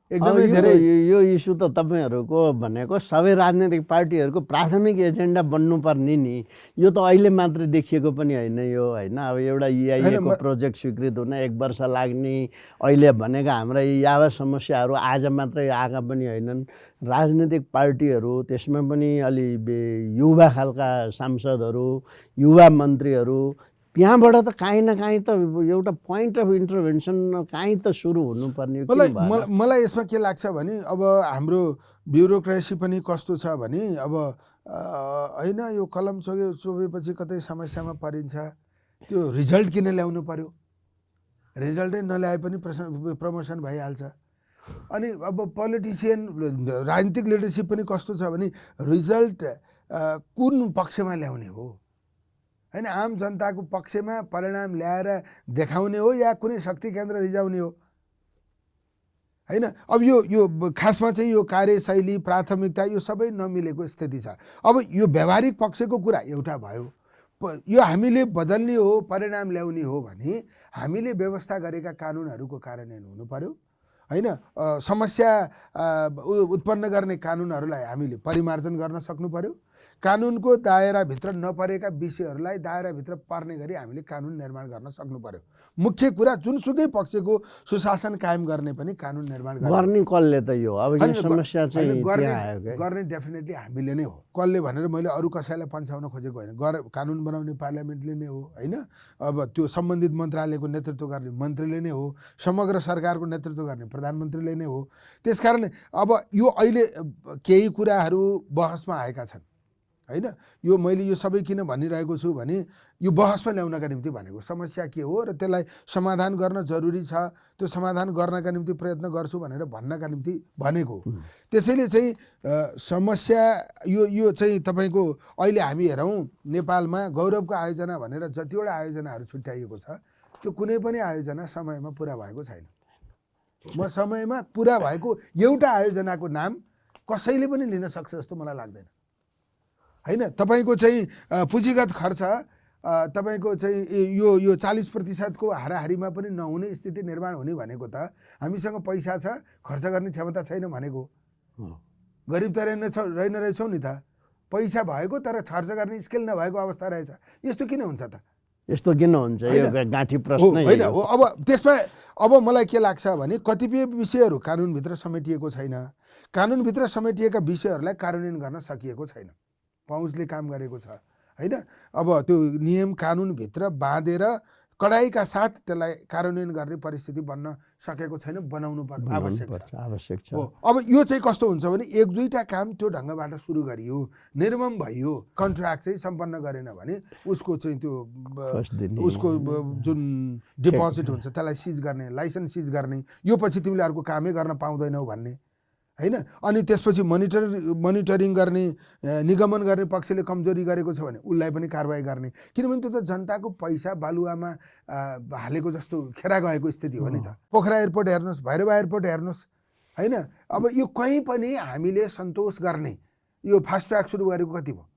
एकदमै अब धेरै यो इस्यु त तपाईँहरूको भनेको सबै राजनैतिक पार्टीहरूको प्राथमिक एजेन्डा बन्नुपर्ने नि। यो त अहिले मात्रै देखिएको पनि होइन यो होइन। अब एउटा EIA को प्रोजेक्ट स्वीकृत हुन 1 वर्ष लाग्ने, अहिले भनेका हाम्रा यावा समस्याहरू आज मात्रै आएका पनि होइनन्। राजनैतिक पार्टीहरू त्यसमा पनि अलि युवा खालका सांसदहरू, युवा मन्त्रीहरू, त्यहाँबाट त काहीँ न काहीँ त एउटा पोइन्ट अफ इन्टरभेन्सन काहीँ त सुरु हुनुपर्ने। मलाई यसमा के लाग्छ भने अब हाम्रो ब्युरोक्रेसी पनि कस्तो छ भने अब होइन यो कलम चोबेपछि कतै समस्यामा परिन्छ, त्यो रिजल्ट किन ल्याउनु पर्यो, रिजल्टै नल्याए पनि प्रमोसन भइहाल्छ। अनि अब पोलिटिसियन राजनीतिक लिडरसिप पनि कस्तो छ भने रिजल्ट कुन पक्षमा ल्याउने हो होइन, आम जनताको पक्षमा परिणाम ल्याएर देखाउने हो या कुनै शक्ति केन्द्र रिजाउने हो होइन। अब यो खासमा चाहिँ यो कार्यशैली प्राथमिकता यो सबै नमिलेको स्थिति छ। अब यो व्यावहारिक पक्षको कुरा एउटा भयो, यो हामीले बदल्ने हो परिणाम ल्याउने हो भने हामीले व्यवस्था गरेका कानुनहरूको कार्यान्वयन हुनु पर्यो होइन। समस्या उत्पन्न गर्ने कानुनहरूलाई हामीले परिमार्जन गर्न सक्नु पर्यो। कानुनको दायराभित्र नपरेका विषयहरूलाई दायराभित्र पर्ने गरी हामीले कानुन निर्माण गर्न सक्नु पर्यो। मुख्य कुरा जुनसुकै पक्षको सुशासन कायम गर्ने पनि कानुन निर्माण गर्ने कसले त यो अब यो समस्या चाहिँ गर्ने डेफिनेटली हामीले नै हो। कसले भनेर मैले अरू कसैलाई पन्छाउन खोजेको होइन, कानुन बनाउने पार्लियामेन्टले नै हो होइन। अब त्यो सम्बन्धित मन्त्रालयको नेतृत्व गर्ने मन्त्रीले नै हो, समग्र सरकारको नेतृत्व गर्ने प्रधानमन्त्रीले नै हो। त्यसकारण अब यो अहिले केही कुराहरू बहसमा आएका छन् होइन। यो मैले यो सबै किन भनिरहेको छु भने यो बहसमा ल्याउनका निम्ति भनेको, समस्या के हो र त्यसलाई समाधान गर्न जरुरी छ, त्यो समाधान गर्नका निम्ति प्रयत्न गर्छु भनेर भन्नका निम्ति भनेको। त्यसैले चाहिँ समस्या यो चाहिँ तपाईँको अहिले हामी हेरौँ नेपालमा गौरवको आयोजना भनेर जतिवटा आयोजनाहरू छुट्याइएको छ त्यो कुनै पनि आयोजना समयमा पुरा भएको छैन। म समयमा पुरा भएको एउटा आयोजनाको नाम कसैले पनि लिन सक्छ जस्तो मलाई लाग्दैन होइन। तपाईँको चाहिँ पुँजीगत खर्च तपाईँको चाहिँ यो 40%को हाराहारीमा पनि नहुने स्थिति निर्माण हुने भनेको त हामीसँग पैसा छ खर्च गर्ने क्षमता छैन भनेको। गरिब त रहेन रहेछौँ नि त, पैसा भएको तर खर्च गर्ने स्किल नभएको अवस्था रहेछ। यस्तो किन हुन्छ त? यस्तो किन हुन्छ यो गाँठी प्रश्न होइन हो। अब त्यसमा अब मलाई के लाग्छ भने कतिपय विषयहरू कानुनभित्र समेटिएको छैन, कानुनभित्र समेटिएका विषयहरूलाई कार्यान्वयन गर्न सकिएको छैन, पहुँचले काम गरेको छ होइन। अब त्यो नियम कानुनभित्र बाँधेर कडाइका साथ त्यसलाई कार्यान्वयन गर्ने परिस्थिति बन्न सकेको छैन, बनाउनु पर्ने आवश्यक छ। हो अब यो चाहिँ कस्तो हुन्छ भने 1-2टा काम त्यो ढङ्गबाट सुरु गरियो, निर्मम भइयो, कन्ट्र्याक्ट चाहिँ सम्पन्न गरेन भने उसको चाहिँ त्यो उसको जुन डिपोजिट हुन्छ त्यसलाई सिज गर्ने, लाइसेन्स सिज गर्ने, यो पछि तिमीले अर्को कामै गर्न पाउँदैनौ भन्ने होइन। अनि त्यसपछि मोनिटरिङ गर्ने, निगमन गर्ने पक्षले कमजोरी गरेको छ भने उसलाई पनि कारबाही गर्ने, किनभने त्यो त जनताको पैसा बालुवामा हालेको जस्तो खेरा गएको स्थिति हो नि त। पोखरा एयरपोर्ट हेर्नुहोस्, भैरवा एयरपोर्ट हेर्नुहोस् होइन। अब यो कहीँ पनि हामीले सन्तोष गर्ने यो फास्ट ट्र्याक सुरु गरेको कति भयो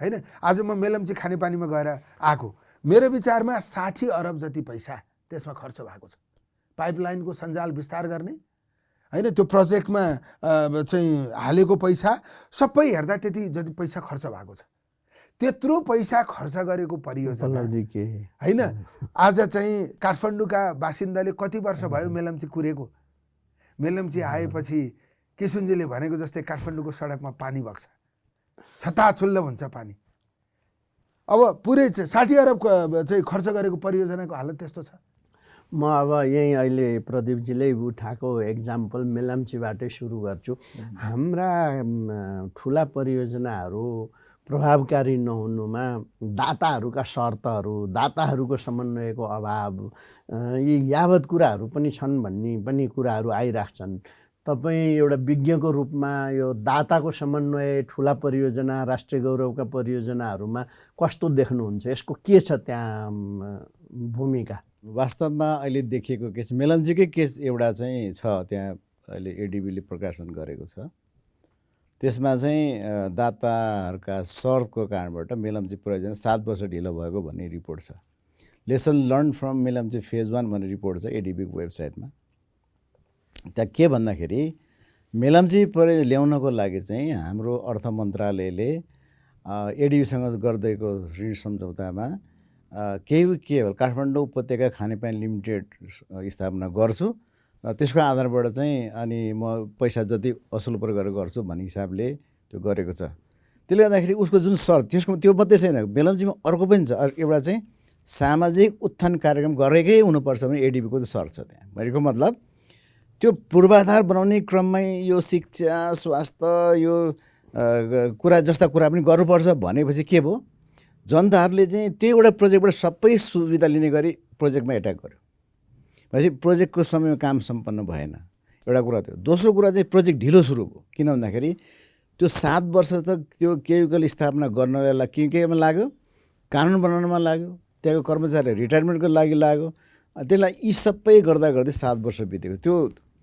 होइन। आज म मेलम्ची खानेपानीमा गएर आएको, मेरो विचारमा 60 अरब जति पैसा त्यसमा खर्च भएको छ पाइपलाइनको सञ्जाल विस्तार गर्ने होइन। त्यो प्रोजेक्टमा चाहिँ हालेको पैसा सबै हेर्दा त्यति जति पैसा खर्च भएको छ, त्यत्रो पैसा खर्च गरेको परियोजना होइन। आज चाहिँ काठमाडौँका बासिन्दाले कति वर्ष भयो मेलम्ची कुरेको, मेलम्ची आएपछि किसुनजीले भनेको जस्तै काठमाडौँको सडकमा पानी बग्छ, छताछुल्ल हुन्छ पानी। अब पुरै 60 अरब चाहिँ खर्च गरेको परियोजनाको हालत त्यस्तो छ। म अब यहीँ अहिले प्रदीपजीले उठाएको एक्जाम्पल मेलम्चीबाटै सुरु गर्छु। हाम्रा ठुला परियोजनाहरू प्रभावकारी नहुनुमा दाताहरूका शर्तहरू, दाताहरूको समन्वयको अभाव, यी यावत कुराहरू पनि छन् भन्ने पनि कुराहरू आइराख्छन्। तपाईँ एउटा विज्ञको रूपमा यो दाताको समन्वय ठुला परियोजना, राष्ट्रिय गौरवका परियोजनाहरूमा कस्तो देख्नुहुन्छ? यसको के छ त्यहाँ भूमिका? वास्तवमा अहिले देखिएको केस मेलम्चीकै केस एउटा चाहिँ छ, त्यहाँ अहिले एडिबीले प्रकाशन गरेको छ। त्यसमा चाहिँ दाताहरूका शर्तको कारणबाट मेलम्ची परियोजना 7 वर्ष ढिलो भएको भन्ने रिपोर्ट छ। Lesson learn from Melamchi phase 1 भन्ने रिपोर्ट छ एडिबीको वेबसाइटमा। त्यहाँ के भन्दाखेरि मेलम्ची ल्याउनको लागि चाहिँ हाम्रो अर्थ मन्त्रालयले एडिबीसँग गर्दैको ऋण सम्झौतामा केवल काठमाडौँ उपत्यका खानेपानी लिमिटेड स्थापना गर्छु र त्यसको आधारबाट चाहिँ अनि म पैसा जति असुल गरेर गर्छु भन्ने हिसाबले त्यो गरेको छ। त्यसले गर्दाखेरि उसको जुन शर्त त्यो मात्रै छैन, मेलम्चीमा अर्को पनि छ, एउटा चाहिँ सामाजिक उत्थान कार्यक्रम गरेकै हुनुपर्छ भने एडिबीको चाहिँ शर्त छ त्यहाँ। भनेको मतलब त्यो पूर्वाधार बनाउने क्रममै यो शिक्षा स्वास्थ्य यो कुरा जस्ता कुरा पनि गर्नुपर्छ भनेपछि के भयो, जनताहरूले चाहिँ त्यो एउटा प्रोजेक्टबाट सबै सुविधा लिने गरी प्रोजेक्टमा एट्याक गर्यो। भनेपछि प्रोजेक्टको समयमा काम सम्पन्न भएन, एउटा कुरा त्यो। दोस्रो कुरा चाहिँ प्रोजेक्ट ढिलो सुरु भयो, किन भन्दाखेरि त्यो 7 वर्ष तक त्यो केमिकल स्थापना गर्नलाई केमा लाग्यो, कानुन बनाउनमा लाग्यो, त्यहाँको कर्मचारी रिटायरमेन्टको लागि लाग्यो। त्यसलाई यी सबै गर्दा गर्दै 7 वर्ष बितेको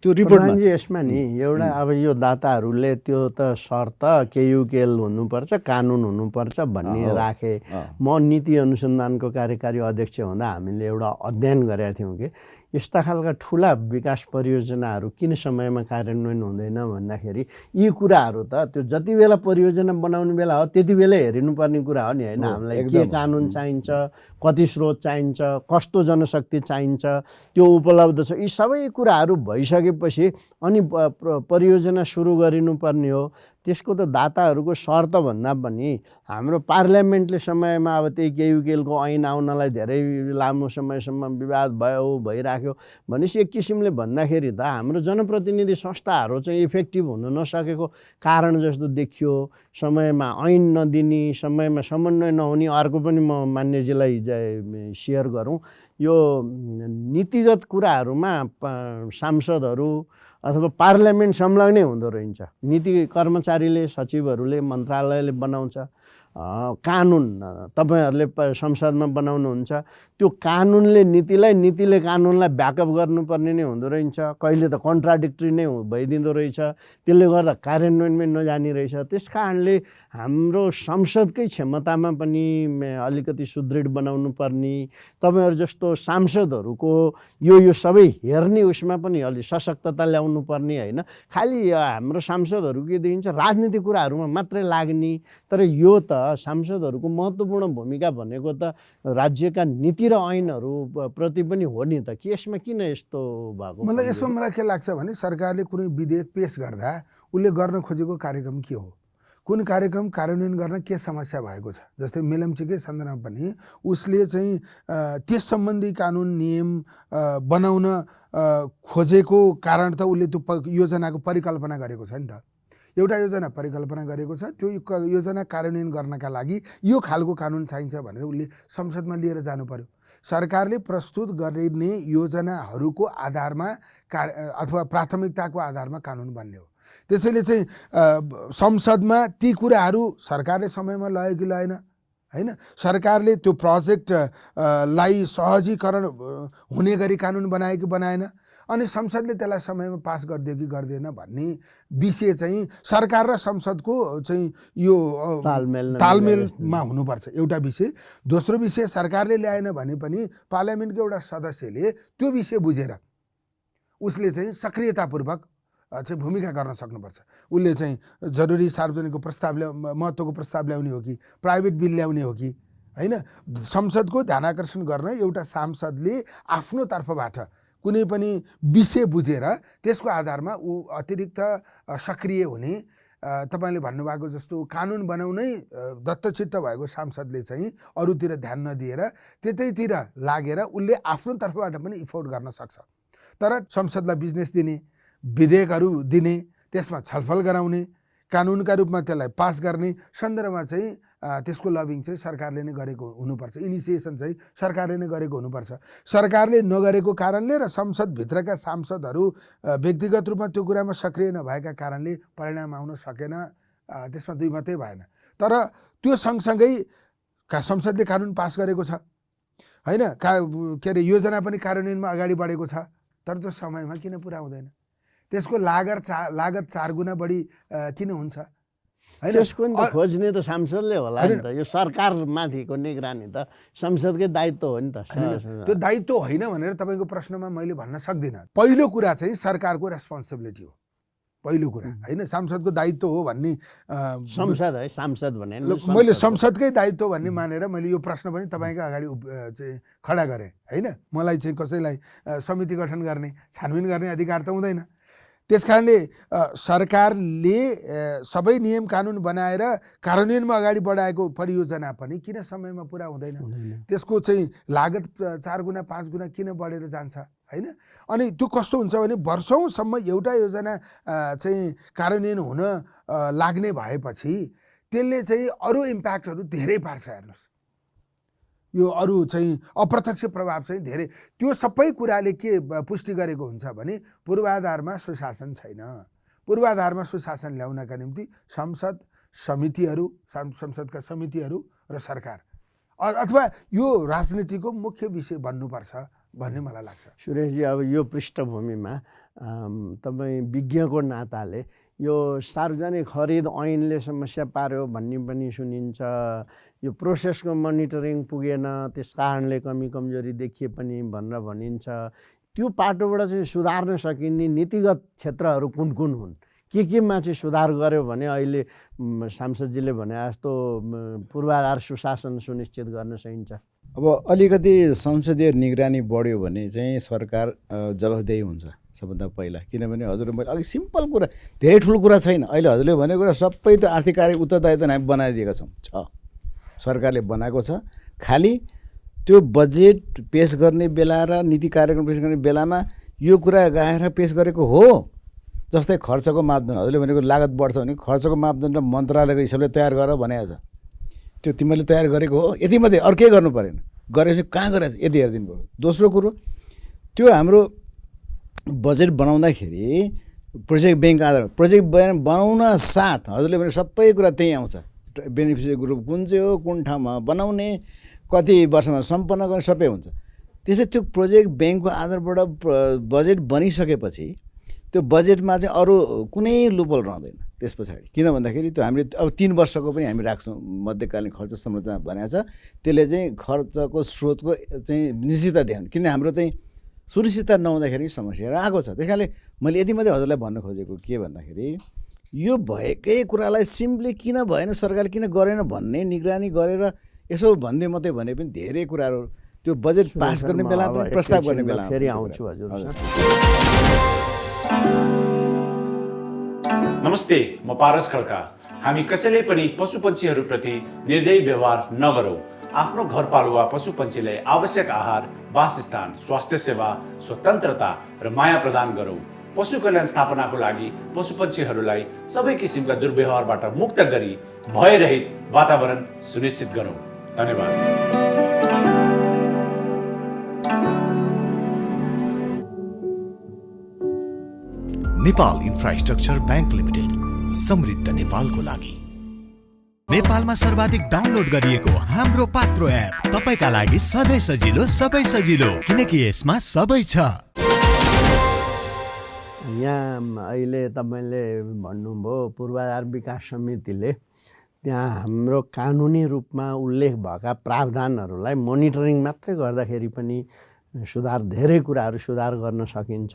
त्यो रिपोर्टमा। यसमा नि एउटा अब यो दाताहरूले त्यो त शर्त केयुकेल हुनुपर्छ, कानुन हुनुपर्छ भन्ने राखे। म नीति अनुसन्धानको कार्यकारी अध्यक्ष हुँदा हामीले एउटा अध्ययन गरेका थियौँ कि यस्ता खालका ठुला विकास परियोजनाहरू किन समयमा कार्यान्वयन हुँदैन भन्दाखेरि यी कुराहरू त त्यो जति बेला परियोजना बनाउने बेला हो त्यति बेलै हेरिनुपर्ने कुरा हो नि, होइन? हामीलाई के कानुन चाहिन्छ, कति स्रोत चाहिन्छ, कस्तो जनशक्ति चाहिन्छ, त्यो उपलब्ध छ, यी सबै कुराहरू भइसकेपछि अनि परियोजना सुरु गरिनुपर्ने हो। त्यसको त दाताहरूको शर्त भन्दा पनि हाम्रो पार्लियामेन्टले समयमा अब त्यही केयुकेलको ऐन आउनलाई धेरै लामो समयसम्म विवाद भइराख्यो भनेपछि एक किसिमले भन्दाखेरि त हाम्रो जनप्रतिनिधि संस्थाहरू चाहिँ इफेक्टिभ हुन नसकेको कारण जस्तो देखियो। समयमा ऐन नदिने, समयमा समन्वय नहुने। अर्को पनि म मान्यजीलाई सेयर गरौँ, यो नीतिगत कुराहरूमा सांसदहरू अथवा पार्लियामेन्ट संलग्नै हुँदो रहेछ। नीति कर्मचारीले, सचिवहरूले, मन्त्रालयले बनाउँछ कानुन, तपाईँहरूले संसदमा बनाउनुहुन्छ, त्यो कानुनले नीतिलाई, नीतिले कानुनलाई ब्याकअप गर्नुपर्ने नै हुँदो रहेछ। कहिले त कन्ट्राडिक्ट्री नै भइदिँदो रहेछ, त्यसले गर्दा कार्यान्वयनमै नजाने रहेछ। त्यस कारणले हाम्रो संसदकै क्षमतामा पनि अलिकति सुदृढ बनाउनु पर्ने, तपाईँहरू जस्तो सांसदहरूको यो सबै हेर्ने उसमा पनि अलि सशक्तता ल्याउनु पर्ने, होइन? खालि हाम्रो सांसदहरू के देखिन्छ राजनीतिक कुराहरूमा मात्रै लाग्ने। तर यो त सांसदहरूको महत्त्वपूर्ण भूमिका भनेको त राज्यका नीति र ऐनहरू प्रति पनि हो नि त। यसमा किन यस्तो भएको? मलाई के लाग्छ भने सरकारले कुनै विधेयक पेश गर्दा उसले गर्न खोजेको कार्यक्रम के हो, कुन कार्यक्रम कार्यान्वयन गर्न के समस्या भएको छ। जस्तै मेलम्चीकै सन्दर्भमा पनि उसले चाहिँ त्यस सम्बन्धी कानुन नियम बनाउन खोजेको कारण त उसले त्यो योजनाको परिकल्पना गरेको छ नि त। एउटा योजना परिकल्पना गरेको छ, त्यो योजना कार्यान्वयन गर्नका लागि यो खालको कानुन चाहिन्छ भनेर उसले संसदमा लिएर जानु पर्यो। सरकारले प्रस्तुत गरिने योजनाहरूको आधारमा अथवा प्राथमिकताको आधारमा कानुन बन्ने हो। त्यसैले चाहिँ संसदमा ती कुराहरू सरकारले समयमा लयो कि लएन, होइन? सरकारले त्यो प्रोजेक्टलाई सहजीकरण हुने गरी कानुन बनायो कि बनाएन, अनि संसदले त्यसलाई समयमा पास गरिदियो कि गर्दैन भन्ने विषय चाहिँ सरकार र संसदको चाहिँ यो तालमेलमा हुनुपर्छ, एउटा विषय। दोस्रो विषय, सरकारले ल्याएन भने पनि पार्लियामेन्टको एउटा सदस्यले त्यो विषय बुझेर उसले चाहिँ सक्रियतापूर्वक चाहिँ भूमिका गर्न सक्नुपर्छ। उसले चाहिँ जरुरी सार्वजनिकको प्रस्ताव महत्त्वको प्रस्ताव ल्याउने हो कि प्राइभेट बिल ल्याउने हो कि, होइन? संसदको ध्यानाकर्षण गर्न एउटा सांसदले आफ्नो तर्फबाट कुनै पनि विषय बुझेर त्यसको आधारमा ऊ अतिरिक्त सक्रिय हुने। तपाईँले भन्नुभएको जस्तो कानुन बनाउनै दत्तचित्त भएको सांसदले चाहिँ अरूतिर ध्यान नदिएर त्यतैतिर लागेर उसले आफ्नो तर्फबाट पनि इफोर्ट गर्न सक्छ। तर संसदलाई बिजनेस दिने, विधेयकहरू दिने, त्यसमा छलफल गराउने, कानुनका रूपमा त्यसलाई पास गर्ने सन्दर्भमा चाहिँ त्यसको लबिङ चाहिँ सरकारले नै गरेको हुनुपर्छ, इनिसिएसन चाहिँ सरकारले नै गरेको हुनुपर्छ। सरकारले नगरेको कारणले र संसदभित्रका सांसदहरू व्यक्तिगत रूपमा त्यो कुरामा सक्रिय नभएका कारणले परिणाम आउन सकेन। त्यसमा दुई मात्रै भएन। तर त्यो सँगसँगै संसदले कानुन पास गरेको छ, होइन? के अरे योजना पनि कार्यान्वयनमा अगाडि बढेको छ, तर त्यो समयमा किन पुरा हुँदैन? त्यसको लागत 4 गुणा बढी किन हुन्छ? होइन त्यसको नि त खोज्ने त सांसदले होला नि त। यो सरकारमाथिको निगरानी त संसदकै दायित्व हो नि त। त्यो दायित्व होइन भनेर तपाईँको प्रश्नमा मैले भन्न सक्दिनँ। पहिलो कुरा चाहिँ सरकारको रेस्पोन्सिबिलिटी हो, पहिलो कुरा होइन, सांसदको दायित्व हो भन्ने संसद है, सांसद भने मैले संसदकै दायित्व भन्ने मानेर मैले यो प्रश्न पनि तपाईँको अगाडि चाहिँ खडा गरेँ होइन। मलाई चाहिँ कसैलाई समिति गठन गर्ने, छानबिन गर्ने अधिकार त हुँदैन। त्यस कारणले सरकारले सबै नियम कानुन बनाएर कार्यान्वयनमा अगाडि बढाएको परियोजना पनि किन समयमा पुरा हुँदैन, त्यसको चाहिँ लागत 4 गुणा 5 गुणा किन बढेर जान्छ होइन। अनि त्यो कस्तो हुन्छ भने वर्षौँसम्म एउटा योजना चाहिँ कार्यान्वयन हुन लाग्ने भएपछि त्यसले चाहिँ अरू इम्प्याक्टहरू धेरै पार्छ। हेर्नुहोस्, यो अरू चाहिँ अप्रत्यक्ष प्रभाव चाहिँ धेरै, त्यो सबै कुराले के पुष्टि गरेको हुन्छ भने पूर्वाधारमा सुशासन छैन। पूर्वाधारमा सुशासन ल्याउनका निम्ति संसदका समितिहरू र सरकार अथवा यो राजनीतिको मुख्य विषय बन्नुपर्छ भन्ने मलाई लाग्छ। सुरेशजी, अब यो पृष्ठभूमिमा तपाईँ विज्ञको नाताले यो सार्वजनिक खरिद ऐनले समस्या पार्यो भन्ने पनि सुनिन्छ। यो प्रोसेसको मोनिटरिङ पुगेन, त्यस कारणले कमी कमजोरी देखिए पनि भनेर भनिन्छ। त्यो पाटोबाट चाहिँ सुधार्न सकिने नीतिगत क्षेत्रहरू कुन कुन हुन्? केमा चाहिँ सुधार गर्यो भने अहिले सांसदजीले भने जस्तो पूर्वाधार सुशासन सुनिश्चित गर्न सकिन्छ? अब अलिकति संसदीय निगरानी बढ्यो भने चाहिँ सरकार जवाफदेही हुन्छ सबभन्दा पहिला। किनभने हजुर मैले अलिक सिम्पल कुरा, धेरै ठुलो कुरा छैन। अहिले हजुरले भनेको कुरा सबै त आर्थिक कार्य उत्तरदायित्व हामी बनाइदिएका छौँ, सरकारले बनाएको छ। खालि त्यो बजेट पेस गर्ने बेला र नीति कार्यक्रम पेस गर्ने बेलामा यो कुरा गाएर पेस गरेको हो। जस्तै खर्चको मापदण्ड, हजुरले भनेको लागत बढ्छ भने खर्चको मापदण्ड मन्त्रालयको हिसाबले तयार गर भनेको छ, त्यो तिमीले तयार गरेको हो, यति मात्रै, अरू केही गर्नु परेन। गरेपछि कहाँ गरेछ यति हेरिदिनु पर्यो। दोस्रो कुरो, त्यो हाम्रो बजेट बनाउँदाखेरि प्रोजेक्ट ब्याङ्क आधार, प्रोजेक्ट बनाउन साथ हजुरले भने सबै कुरा त्यहीँ आउँछ। बेनिफिसियरी ग्रुप कुन चाहिँ हो, कुन ठाउँमा बनाउने, कति वर्षमा सम्पन्न गर्ने, सबै हुन्छ। त्यसै त्यो प्रोजेक्ट ब्याङ्कको आधारबाट बजेट बनिसकेपछि त्यो बजेटमा चाहिँ अरू कुनै लुपल रहँदैन त्यस पछाडि। किन भन्दाखेरि त्यो हामीले अब 3 वर्षको पनि हामी राख्छौँ मध्यकालीन खर्च संरचना भनेको छ। त्यसले चाहिँ खर्चको स्रोतको चाहिँ निश्चितता देखाउने, किन हाम्रो चाहिँ सुरक्षितता नहुँदाखेरि समस्याहरू आएको छ। त्यस कारणले मैले यति मात्रै हजुरलाई भन्न खोजेको के भन्दाखेरि यो भएकै कुरालाई सिम्पली किन भएन, सरकारले किन गरेन भन्ने निगरानी गरेर यसो भन्दै मात्रै भने पनि धेरै कुराहरू त्यो बजेट पास गर्ने बेला पनि प्रस्ताव गर्ने बेला फेरि आउँछु हजुर। नमस्ते, म पारस खड्का। हामी कसैले पनि पशुपन्छीहरूप्रति निर्दयी व्यवहार नगरौँ। आफ्नो घरपालुवा पशुपन्छीलाई आवश्यक आहार, वासस्थान, स्वास्थ्य सेवा, स्वतन्त्रता र माया प्रदान गरौँ। पशु कल्याण स्थापनाको लागि पशुपन्छीहरूलाई सबै किसिमका दुर्व्यवहारबाट मुक्त गरी भयरहित वातावरण सुनिश्चित गरौँ। धन्यवाद। नेपाल इन्फ्रास्ट्रक्चर ब्याङ्क लिमिटेड, समृद्ध नेपालको लागि। नेपालमा सर्वाधिक डाउनलोड गरिएको हाम्रो पात्रो एप तपाईका लागि सधैँ सजिलो, सबै सजिलो, किनकि यसमा सबै छ। यहाँ अहिले तपाईँले भन्नुभयो पूर्वाधार विकास समितिले त्यहाँ हाम्रो कानुनी रूपमा उल्लेख भएका प्रावधानहरूलाई मोनिटरिङ मात्रै गर्दाखेरि पनि सुधार, धेरै कुराहरू सुधार गर्न सकिन्छ।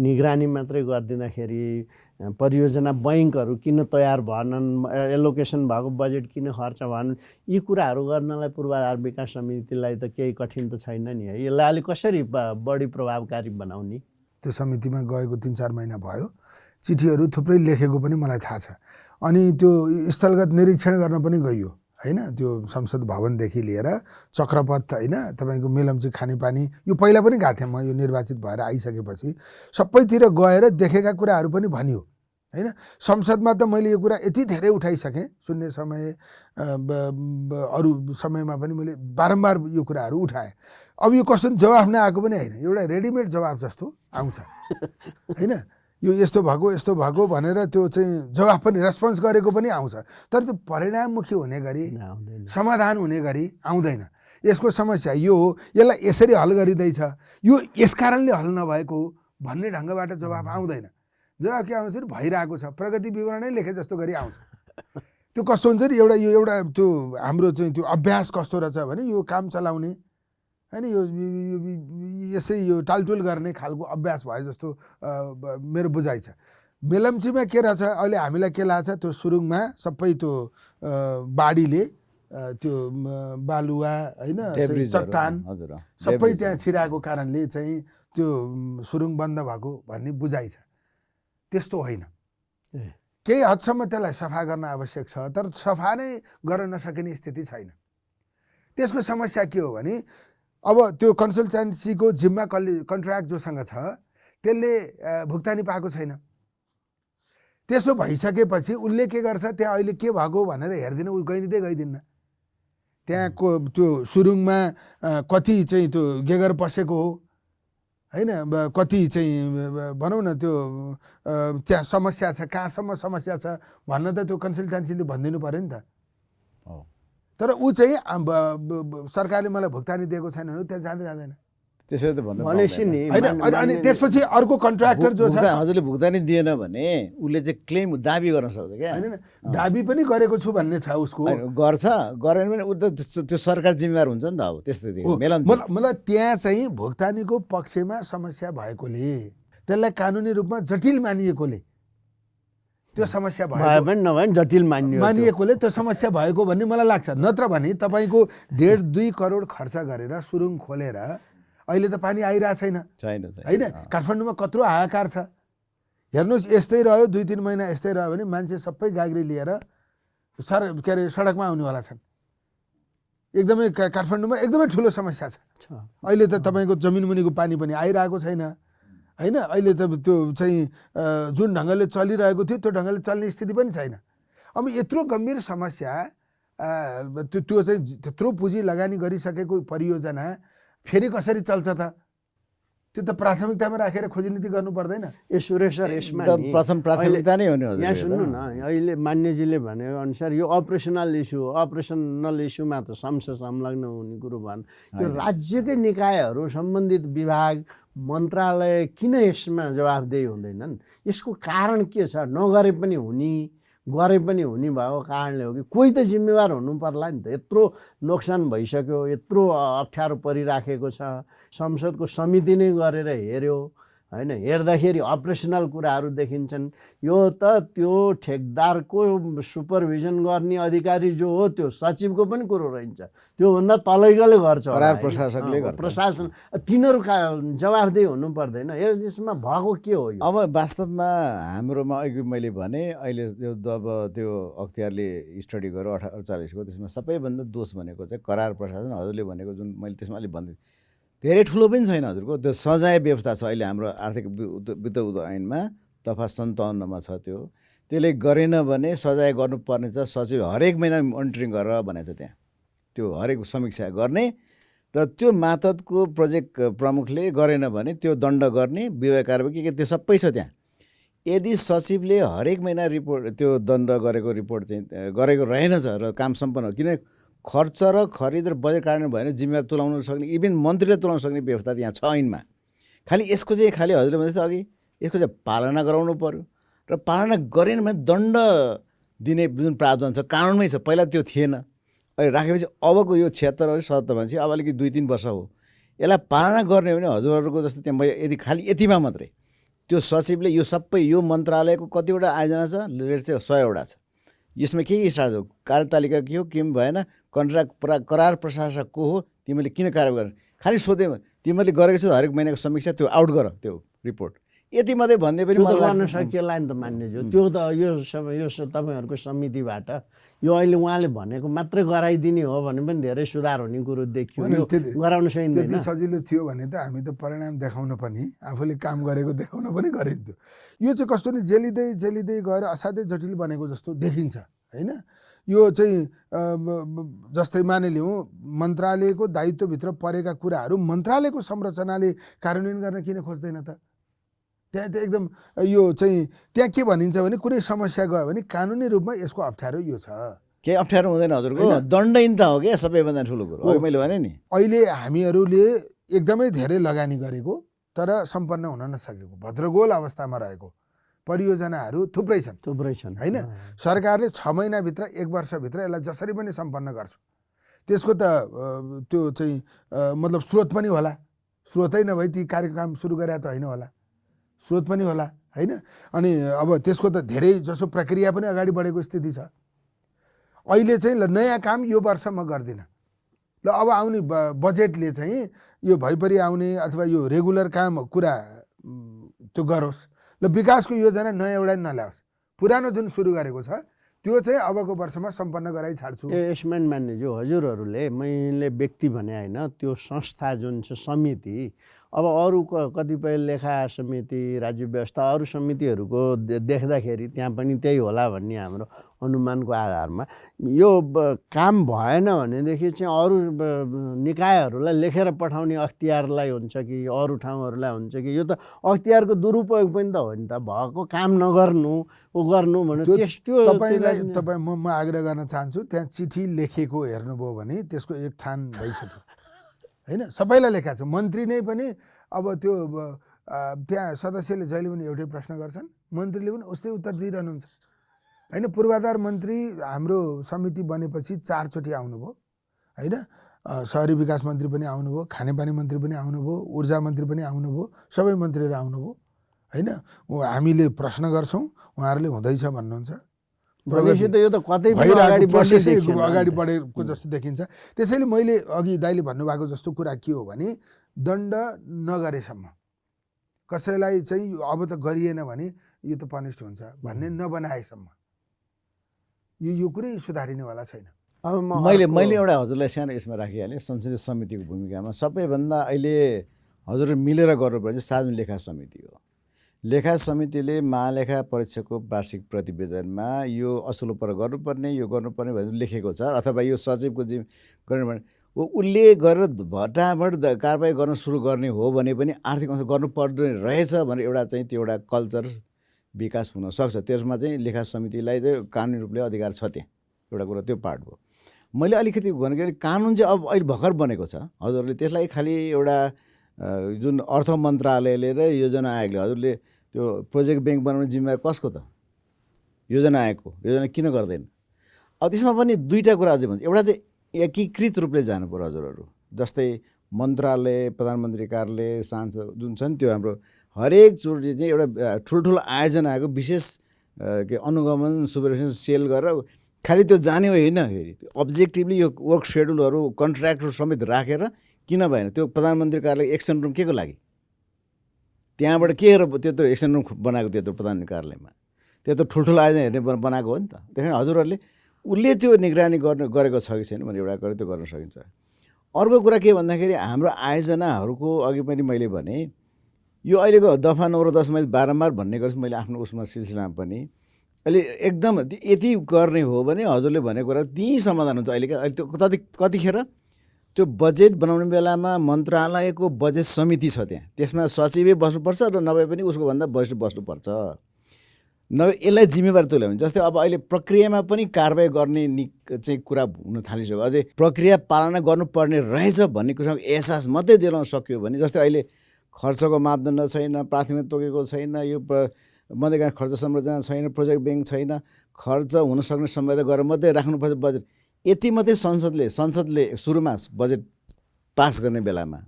निगरानी मात्रै गरिदिँदाखेरि परियोजना बैङ्कहरू किन तयार भएनन्, एलोकेसन भएको बजेट किन खर्च भएनन्, यी कुराहरू गर्नलाई पूर्वाधार विकास समितिलाई त केही कठिन त छैन नि है। यसलाई अलिक कसरी बढी प्रभावकारी बनाउने? त्यो समितिमा गएको 3-4 महिना भयो, चिठीहरू थुप्रै लेखेको पनि मलाई थाहा छ। अनि त्यो स्थलगत निरीक्षण गर्न पनि गइयो होइन। त्यो संसद भवनदेखि लिएर चक्रपथ होइन, तपाईँको मेलम्ची खानेपानी, यो पहिला पनि गएको थिएँ म, यो निर्वाचित भएर आइसकेपछि सबैतिर गएर देखेका कुराहरू पनि भनियो होइन। संसदमा त मैले यो कुरा यति धेरै उठाइसकेँ, सुन्ने समय अरू समयमा पनि मैले बारम्बार यो कुराहरू उठाएँ। अब यो कस्तो जवाफ नआएको पनि होइन, एउटा रेडिमेड जवाफ जस्तो आउँछ होइन। यो यस्तो भएको भनेर त्यो चाहिँ जवाफ पनि रेस्पोन्स गरेको पनि आउँछ, तर त्यो परिणाममुखी हुने गरी, समाधान हुने गरी आउँदैन। यसको समस्या यो हो, यसलाई यसरी हल गरिँदैछ, यो यस कारणले हल नभएको भन्ने ढङ्गबाट जवाफ आउँदैन। जवाफ के आउँछ, भइरहेको छ, प्रगति विवरणै लेखे जस्तो गरी आउँछ त्यो कस्तो हुन्छ नि एउटा त्यो हाम्रो चाहिँ त्यो अभ्यास कस्तो रहेछ भने यो काम चलाउने होइन यो यसै यो टालटुल गर्ने खालको अभ्यास भयो जस्तो मेरो बुझाइ छ। मेलम्चीमा के रहेछ अहिले हामीलाई के लाग्छ त्यो सुरुङमा सबै त्यो बाढीले त्यो बालुवा होइन चट्टान सबै त्यहाँ छिराएको कारणले चाहिँ त्यो सुरुङ बन्द भएको भन्ने बुझाइ छ। त्यस्तो होइन, केही हदसम्म त्यसलाई सफा गर्न आवश्यक छ, तर सफा नै गर्न नसकिने स्थिति छैन। त्यसको समस्या के हो भने अब त्यो कन्सल्टेन्सीको जिम्मा कन्ट्र्याक्ट जोसँग छ त्यसले भुक्तानी पाएको छैन। त्यसो भइसकेपछि उसले के गर्छ, त्यहाँ अहिले के भएको भनेर हेर्दिन, ऊ गइदिन्न। त्यहाँको त्यो सुरुङमा कति चाहिँ त्यो गेगर पसेको हो होइन, कति चाहिँ भनौँ न त्यो त्यहाँ समस्या छ, कहाँसम्म समस्या छ भन्न त त्यो कन्सल्टेन्सीले भनिदिनु पऱ्यो नि त। तर ऊ चाहिँ सरकारले मलाई भुक्तानी दिएको छैन भने त्यहाँ जाँदैन। त्यसरी त भन्नु भनेपछि नि अनि त्यसपछि अर्को कन्ट्र्याक्टर जो छ हजुरले भुक्तानी दिएन भने उसले चाहिँ क्लेम दाबी गर्न सक्छ क्या। होइन दाबी पनि गरेको छु भन्ने छ उसको, गर्छ, गरेन भने ऊ त त्यो सरकार जिम्मेवार हुन्छ नि त। अब त्यस्तै मलाई त्यहाँ चाहिँ भुक्तानीको पक्षमा समस्या भएकोले त्यसलाई कानुनी रूपमा जटिल मानिएकोले त्यो समस्या भयो पनि नभए पनि जटिल मानिएकोले त्यो समस्या भएको भन्ने मलाई लाग्छ। नत्र भने तपाईँको 1.5-2 करोड खर्च गरेर सुरुङ खोलेर अहिले त पानी आइरहेको छैन होइन। काठमाडौँमा कत्रो हाहाकार छ हेर्नुहोस्। यस्तै रह्यो 2-3 महिना यस्तै रह्यो भने मान्छे सबै गाग्री लिएर सडकमा आउनेवाला छन्। एकदमै काठमाडौँमा एकदमै ठुलो समस्या छ। अहिले त तपाईँको जमिन मुनिको पानी पनि आइरहेको छैन होइन। अहिले त त्यो चाहिँ जुन ढङ्गले चलिरहेको थियो त्यो ढङ्गले चल्ने स्थिति पनि छैन। अब यत्रो गम्भीर समस्या त्यो चाहिँ त्यत्रो पुँजी लगानी गरिसकेको परियोजना फेरि कसरी चल्छ त? त्यो त प्राथमिकतामा राखेर खोजी नीति गर्नु पर्दैन? ए सुरेश सर, यसमा प्रथम प्राथमिकता नै हो नि हजुर। यहाँ सुन्नु न, अहिले मान्यजीले भने अनुसार यो अपरेसनल इस्युमा त संलग्न हुने कुरो भन्। यो राज्यकै निकायहरू सम्बन्धित विभाग मन्त्रालय किन यसमा जवाफदेही हुँदैनन्? यसको कारण के छ? नगरे पनि हुने, गरे पनि हुने भएको कारणले हो कि कोही त जिम्मेवार हुनु पर्ला नि त। यत्रो नोक्सान भइसक्यो, यत्रो अप्ठ्यारो परिराखेको छ, संसदको समिति नै गरेर हेऱ्यो होइन। हेर्दाखेरि अपरेसनल कुराहरू देखिन्छन्। यो त त्यो ठेकदारको सुपरभिजन गर्ने अधिकारी जो हो त्यो सचिवको पनि कुरो रहन्छ, त्योभन्दा तलैकोले गर्छ, प्रशासकले गर्छ। प्रशासन तिनीहरूका जवाफदेही हुनु पर्दैन? यसमा भएको के हो? अब वास्तवमा हाम्रोमा अघि मैले भने अहिले अब त्यो अख्तियारले स्टडी गर्यो 1848 को, त्यसमा सबैभन्दा दोष भनेको चाहिँ करार प्रशासन। हजुरले भनेको जुन मैले त्यसमा अलिक भन्दै धेरै ठुलो पनि छैन हजुरको। त्यो सजाय व्यवस्था छ अहिले हाम्रो आर्थिक वित्त ऐनमा दफा 57 छ। त्यसले गरेन भने सजाय गर्नुपर्ने छ। सचिव हरेक महिना मोनिटरिङ गरेर भनेको छ त्यहाँ, त्यो हरेक समीक्षा गर्ने र त्यो मातहतको प्रोजेक्ट प्रमुखले गरेन भने त्यो दण्ड गर्ने, विभाग कारबाही के त्यो सबै छ त्यहाँ। यदि सचिवले हरेक महिना रिपोर्ट त्यो दण्ड गरेको रिपोर्ट चाहिँ गरेको रहेनछ र काम सम्पन्न, किनभने खर्च र खरिद र बजेट कार्यान्वयन भएन जिम्मेवार तुलाउन सक्ने, इभन मन्त्रीले तुलाउन सक्ने व्यवस्था यहाँ छ ऐनमा। खालि यसको चाहिँ खालि हजुरले भने जस्तो अघि यसको चाहिँ पालना गराउनु पर्यो र पालना गरेन भने दण्ड दिने जुन प्रावधान छ कानुनमै छ। पहिला त्यो थिएन, अहिले राखेपछि अबको यो 76 77 भनेपछि अब अलिकति 2-3 वर्ष हो। यसलाई पालना गर्ने भने हजुरहरूको जस्तो त्यहाँ यदि खालि यतिमा मात्रै त्यो सचिवले यो सबै यो मन्त्रालयको कतिवटा आयोजना छ, लेट चाहिँ 100 वटा छ, यसमा के स्टार्ट हो, कार्यतालिका के हो, के भएन, कन्ट्र्याक्ट करार प्रशासक को हो, तिमीले किन कार्य गर, खालि सोधे तिमीले गरेको छ हरेक महिनाको समीक्षा त्यो आउट गर त्यो रिपोर्ट, यति मात्रै भन्दै पनि मलाई गर्न सकिएला नि त मान्यज्यू। त्यो त यो तपाईँहरूको समितिबाट यो अहिले उहाँले भनेको मात्रै गराइदिने हो भने पनि धेरै सुधार हुने कुरो देखियो। गराउन सकिँदैन? त्यति सजिलो थियो भने त हामी त परिणाम देखाउन पनि, आफूले काम गरेको देखाउन पनि गरिन्थ्यो। यो चाहिँ कस्तो नि जेलिँदै गएर असाध्यै जटिल बनेको जस्तो देखिन्छ होइन। यो चाहिँ जस्तै मानिलिउँ मन्त्रालयको दायित्वभित्र परेका कुराहरू मन्त्रालयको संरचनाले कार्यान्वयन गर्न किन खोज्दैन त? त्यहाँ त एकदम यो चाहिँ त्यहाँ के भनिन्छ भने कुनै समस्या गयो भने कानुनी रूपमा यसको अप्ठ्यारो यो छ। केही अप्ठ्यारो हुँदैन हजुरको, दण्डहीनता हो क्या सबैभन्दा ठुलो कुरो मैले भने नि। अहिले हामीहरूले एकदमै धेरै लगानी गरेको तर सम्पन्न हुन नसकेको भद्रगोल अवस्थामा रहेको परियोजनाहरू थुप्रै छन् हैन सरकारले 6 महिनाभित्र 1 वर्षभित्र यसलाई जसरी पनि सम्पन्न गर्छ त्यसको त त्यो चाहिँ मतलब स्रोत पनि होला स्रोतै नभई ती कार्यक्रम सुरु गरे त होइन होला स्रोत पनि होला हैन अनि अब त्यसको त धेरै जसो प्रक्रिया पनि अगाडि बढेको स्थिति छ अहिले चाहिँ ल नयाँ काम यो वर्ष म गर्दिनँ ल अब आउने बजेटले चाहिँ यो भइपरि आउने अथवा यो रेगुलर काम कुरा त्यो गरोस् ल विकासको योजना नयाँ एउटा नल्याओस् पुरानो जुन सुरु गरेको छ त्यो चाहिँ अबको वर्षमा सम्पन्न गराइ छाड्छु यसमान मान्नेज्यू हजुरहरूले मैले व्यक्ति भने होइन त्यो संस्था जुन छ समिति अब अरू कतिपय लेखा समिति राज्य व्यवस्था अरू समितिहरूको देख्दाखेरि त्यहाँ पनि त्यही होला भन्ने हाम्रो अनुमानको आधारमा यो काम भएन भनेदेखि चाहिँ अरू निकायहरूलाई लेखेर पठाउने अख्तियारलाई हुन्छ कि अरू ठाउँहरूलाई हुन्छ कि यो त अख्तियारको दुरुपयोग पनि त हो नि त भएको काम नगर्नु गर्नु भने तपाईँ म आग्रह गर्न चाहन्छु त्यहाँ चिठी लेखेको हेर्नुभयो भने त्यसको एक थान भइसक्यो हैन सबैलाई लेखा छ मन्त्री नै पनि अब त्यो त्यहाँ सदस्यले जहिले पनि एउटै प्रश्न गर्छन् मन्त्रीले पनि उस्तै उत्तर दिइरहनुहुन्छ हैन पूर्वाधार मन्त्री हाम्रो समिति बनेपछि 4 चोटि आउनुभयो हैन शहरी विकास मन्त्री पनि आउनुभयो खानेपानी मन्त्री पनि आउनुभयो ऊर्जा मन्त्री पनि आउनुभयो सबै मन्त्रीहरू आउनुभयो हैन हामीले प्रश्न गर्छौं उहाँहरूले हुँदैछ भन्नुहुन्छ प्रगति त यो त कतै अगाडि बढेको जस्तो देखिन्छ त्यसैले मैले अघि दाइले भन्नुभएको जस्तो कुरा के हो भने दण्ड नगरेसम्म कसैलाई चाहिँ अब त गरिएन भने यो त पनिष्ड हुन्छ भन्ने नबनाएसम्म यो कुरै सुधारिनेवाला छैन अब मैले एउटा हजुरलाई सानो यसमा राखिहालेँ संसदीय समितिको भूमिकामा सबैभन्दा अहिले हजुरले मिलेर गर्नुपर्ने सार्वजनिक लेखा समिति हो लेखा समितिले महालेखा परीक्षकको वार्षिक प्रतिवेदनमा यो असुलो पर गर्नुपर्ने यो गर्नुपर्ने भनेर लेखेको छ अथवा यो सचिवको गर्नु भने उसले गरेर भटाभट कारबाही गर्न सुरु गर्ने हो भने पनि आर्थिक अंश गर्नुपर्ने रहेछ भनेर एउटा चाहिँ त्यो एउटा कल्चर विकास हुन सक्छ त्यसमा चाहिँ लेखा समितिलाई चाहिँ कानुनी रूपले अधिकार छ त्यहाँ एउटा कुरा त्यो पार्ट हो मैले अलिकति भनेको कानुन चाहिँ अब अहिले भर्खर बनेको छ हजुरले त्यसलाई खालि एउटा जुन अर्थ मन्त्रालयले र योजना आयोगले हजुरले त्यो प्रोजेक्ट ब्याङ्क बनाउने जिम्मेवार कसको त योजना आयोगको योजना किन गर्दैन अब त्यसमा पनि दुईटा कुरा अझै भन्छ एउटा चाहिँ एकीकृत रूपले जानु पर्यो हजुरहरू जस्तै मन्त्रालय प्रधानमन्त्री कार्यालय सांसद जुन छ नि त्यो हाम्रो हरेक चोटि चाहिँ एउटा ठुल्ठुलो आयोजना आएको विशेष के अनुगमन सुपरभिजन सेल गरेर खालि त्यो जाने होइन फेरि अब्जेक्टिभली यो वर्क सेड्युलहरू कन्ट्र्याक्टहरू समेत राखेर किन भएन त्यो प्रधानमन्त्री कार्यालय एक्सन रुम के को लागि त्यहाँबाट के त्यत्रो एक्सन रुम बनाएको त्यत्रो प्रधानमन्त्री कार्यालयमा त्यत्रो ठुल्ठुलो आयोजना हेर्ने बनाएको हो नि त त्यही हजुरहरूले उसले त्यो निगरानी गरेको छ कि छैन भने एउटा गरेर त्यो गर्न सकिन्छ अर्को कुरा के भन्दाखेरि हाम्रो आयोजनाहरूको अघि पनि मैले भने यो अहिलेको दफा 9 र 10 मैले बारम्बार भन्ने गर्छु मैले आफ्नो उसमा सिलसिलामा पनि अहिले एकदम यति गर्ने हो भने हजुरले भनेको कुरा त्यही समाधान हुन्छ अहिले त्यो कतिखेर त्यो बजेट बनाउने बेलामा मन्त्रालयको बजेट समिति छ त्यसमा सचिवै बस्नुपर्छ र नभए पनि उसको भन्दा वरिष्ठ बस्नुपर्छ नभए यसलाई जिम्मेवार तुल्याउने जस्तै अब अहिले प्रक्रियामा पनि कारबाही गर्ने चाहिँ कुरा हुन थालिसक्यो अझै प्रक्रिया पालना गर्नुपर्ने रहेछ भन्ने कुराको एहसास मात्रै दिलाउन सक्यो भने जस्तै अहिले खर्चको मापदण्ड छैन प्राथमिकता तोकेको छैन यो मध्येका खर्च संरचना छैन प्रोजेक्ट ब्याङ्क छैन खर्च हुन सक्ने सम्भाव्यता गरेर मात्रै राख्नुपर्छ बजेट यति मात्रै संसदले सुरुमा बजेट पास गर्ने बेलामा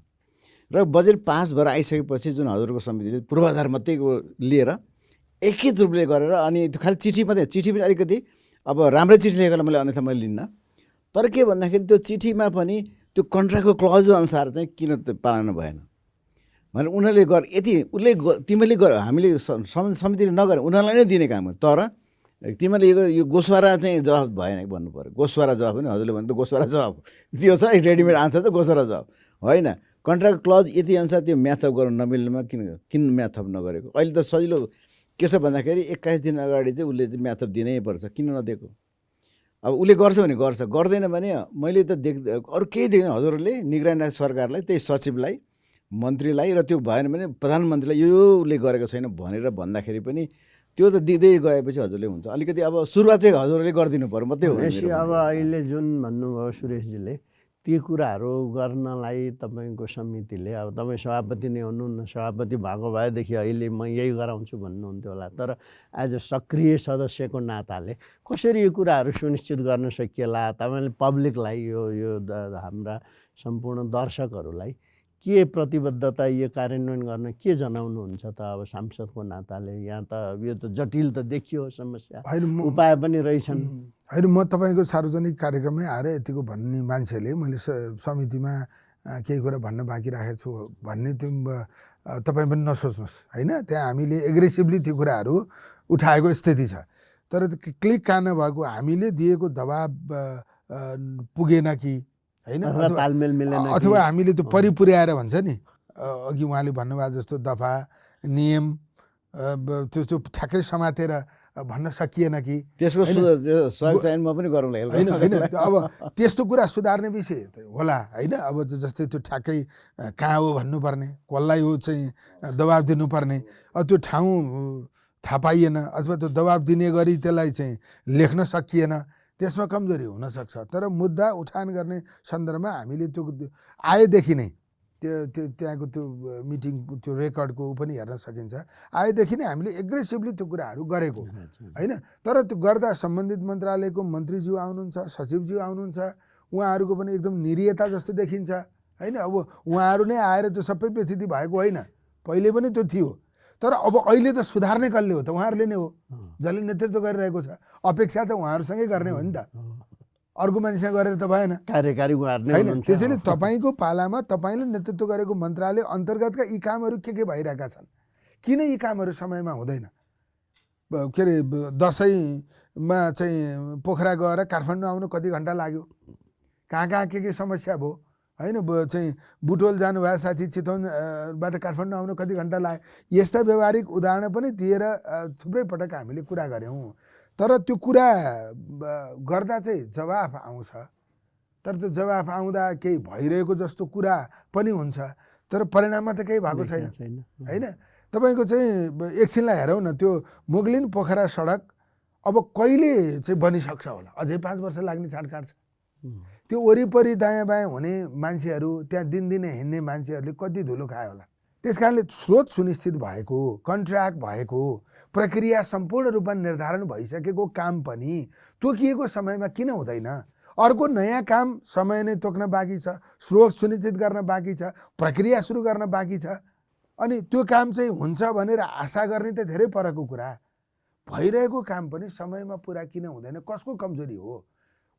र बजेट पास भएर आइसकेपछि जुन हजुरको समितिले पूर्वाधार मात्रै लिएर एकीकृत रूपले गरेर अनि त्यो खालि चिठी मात्रै चिठी पनि अलिकति अब राम्रै चिठी लेखेकोलाई मैले अन्यथा मैले लिन्न तर के भन्दाखेरि त्यो चिठीमा पनि त्यो कन्ट्र्याक्टको क्लज अनुसार चाहिँ किन पालना भएन भने उनीहरूले यति उसले तिमीले हामीले समितिले नगरे उनीहरूलाई नै दिने काम हो तर तिमीले यो गोसवारा चाहिँ जवाब भएन भन्नु पऱ्यो गोसवारा जवाब पनि हजुरले भने त गोसवारा जवाब त्यो छ रेडिमेड आन्सर त गोसवारा जवाब होइन कन्ट्र्याक्ट क्लज यति अनुसार त्यो म्याथअप गर्न नमिल्नेमा किन म्याथअप नगरेको अहिले त सजिलो के छ भन्दाखेरि 21 दिन अगाडि चाहिँ उसले चाहिँ म्याथअप दिनै पर्छ किन नदिएको अब उसले गर्छ भने गर्छ गर्दैन भने मैले त अरू केही देख्दैन हजुरहरूले निगरानी सरकारलाई त्यही सचिवलाई मन्त्रीलाई र त्यो भएन भने प्रधानमन्त्रीलाई यो उसले गरेको छैन भनेर भन्दाखेरि पनि त्यो त दिँदै गएपछि हजुरले हुन्छ अलिकति अब सुरुवात चाहिँ हजुरले गरिदिनु पर्यो मात्रै हो अब अहिले जुन भन्नुभयो सुरेशजीले ती कुराहरू गर्नलाई तपाईँको समितिले अब तपाईँ सभापति नै हुनुहुन्न, सभापति भएको भएदेखि अहिले म यही गराउँछु भन्नुहुन्थ्यो होला, तर एज अ सक्रिय सदस्यको नाताले कसरी यो कुराहरू सुनिश्चित गर्न सकिएला? तपाईँले पब्लिकलाई यो हाम्रा सम्पूर्ण दर्शकहरूलाई के प्रतिबद्धता यो कार्यान्वयन गर्न के जनाउनुहुन्छ त? अब सांसदको नाताले यहाँ त यो त जटिल त देखियो समस्या, उपाय पनि रहेछन्। होइन, म तपाईँको सार्वजनिक कार्यक्रममै आएर यतिको भन्ने मान्छेले मैले समितिमा केही कुरा भन्न बाँकी राखेको छु भन्ने त्यो तपाईँ पनि नसोच्नुहोस् होइन। त्यहाँ हामीले एग्रेसिभली त्यो कुराहरू उठाएको स्थिति छ, तर क्लिक कान भएको हामीले दिएको दबाब पुगेन कि होइन, तालमेल मिलेन, अथवा हामीले त्यो परिपुर्याएर भन्छ नि अघि उहाँले भन्नुभयो जस्तो दफा नियम त्यो ठ्याक्कै समातेर भन्न सकिएन कि त्यसको सहयोग चाहिँ म पनि गरौँला होइन होइन। अब त्यस्तो कुरा सुधार्ने विषय होला होइन। अब जस्तै त्यो ठ्याक्कै कहाँ हो भन्नुपर्ने, कसलाई हो चाहिँ दबाब दिनुपर्ने, त्यो ठाउँ थाहा पाइएन अथवा त्यो दबाब दिने गरी त्यसलाई चाहिँ लेख्न सकिएन, त्यसमा कमजोरी हुनसक्छ। तर मुद्दा उठान गर्ने सन्दर्भमा हामीले त्यो आएदेखि नै त्यहाँको त्यो मिटिङ त्यो रेकर्डको पनि हेर्न सकिन्छ। आएदेखि नै हामीले एग्रेसिभली त्यो कुराहरू गरेको होइन। तर त्यो गर्दा सम्बन्धित मन्त्रालयको मन्त्रीज्यू आउनुहुन्छ, सचिवज्यू आउनुहुन्छ, उहाँहरूको पनि एकदम निरीयता जस्तो देखिन्छ होइन। अब उहाँहरू नै आएर त्यो सबै व्यथिति भएको होइन, पहिले पनि त्यो थियो। तर अब अहिले त सुधार्ने कसले हो त? उहाँहरूले नै हो, जसले नेतृत्व गरिरहेको छ। अपेक्षा त उहाँहरूसँगै गर्ने हो नि त, अर्को मान्छेसँग गरेर त भएन। कार्यकारी होइन, त्यसैले तपाईँको पालामा तपाईँले नेतृत्व गरेको मन्त्रालय अन्तर्गतका यी कामहरू के भइरहेका छन्, किन यी कामहरू समयमा हुँदैन? के अरे दसैँमा चाहिँ पोखरा गएर काठमाडौँ आउनु कति घन्टा लाग्यो, कहाँ कहाँ के समस्या भयो होइन। चाहिँ बुटोल जानुभयो साथी, चितवनबाट काठमाडौँ आउनु कति घन्टा लाग्यो। यस्ता व्यवहारिक उदाहरण पनि दिएर थुप्रै पटक हामीले कुरा गऱ्यौँ। तर त्यो कुरा गर्दा चाहिँ जवाफ आउँछ, तर त्यो जवाफ आउँदा केही भइरहेको जस्तो कुरा पनि हुन्छ, तर परिणाममा त केही भएको छैन होइन। तपाईँको चाहिँ एकछिनलाई हेरौँ न, त्यो मुगलिन पोखरा सडक अब कहिले चाहिँ बनिसक्छ होला? अझै 5 वर्ष लाग्ने छाटकाट छ। त्यो वरिपरि दायाँ बायाँ हुने मान्छेहरू, त्यहाँ दिनदिनै हिँड्ने मान्छेहरूले कति धुलो खायो होला। त्यस कारणले स्रोत सुनिश्चित भएको, कन्ट्र्याक्ट भएको, प्रक्रिया सम्पूर्ण रूपमा निर्धारण भइसकेको काम पनि तोकिएको समयमा किन हुँदैन? अर्को नयाँ काम समय नै तोक्न बाँकी छ, स्रोत सुनिश्चित गर्न बाँकी छ, प्रक्रिया सुरु गर्न बाँकी छ। अनि त्यो काम चाहिँ हुन्छ भनेर आशा गर्ने त धेरै परको कुरा, भइरहेको काम पनि समयमा पुरा किन हुँदैन? कसको कमजोरी हो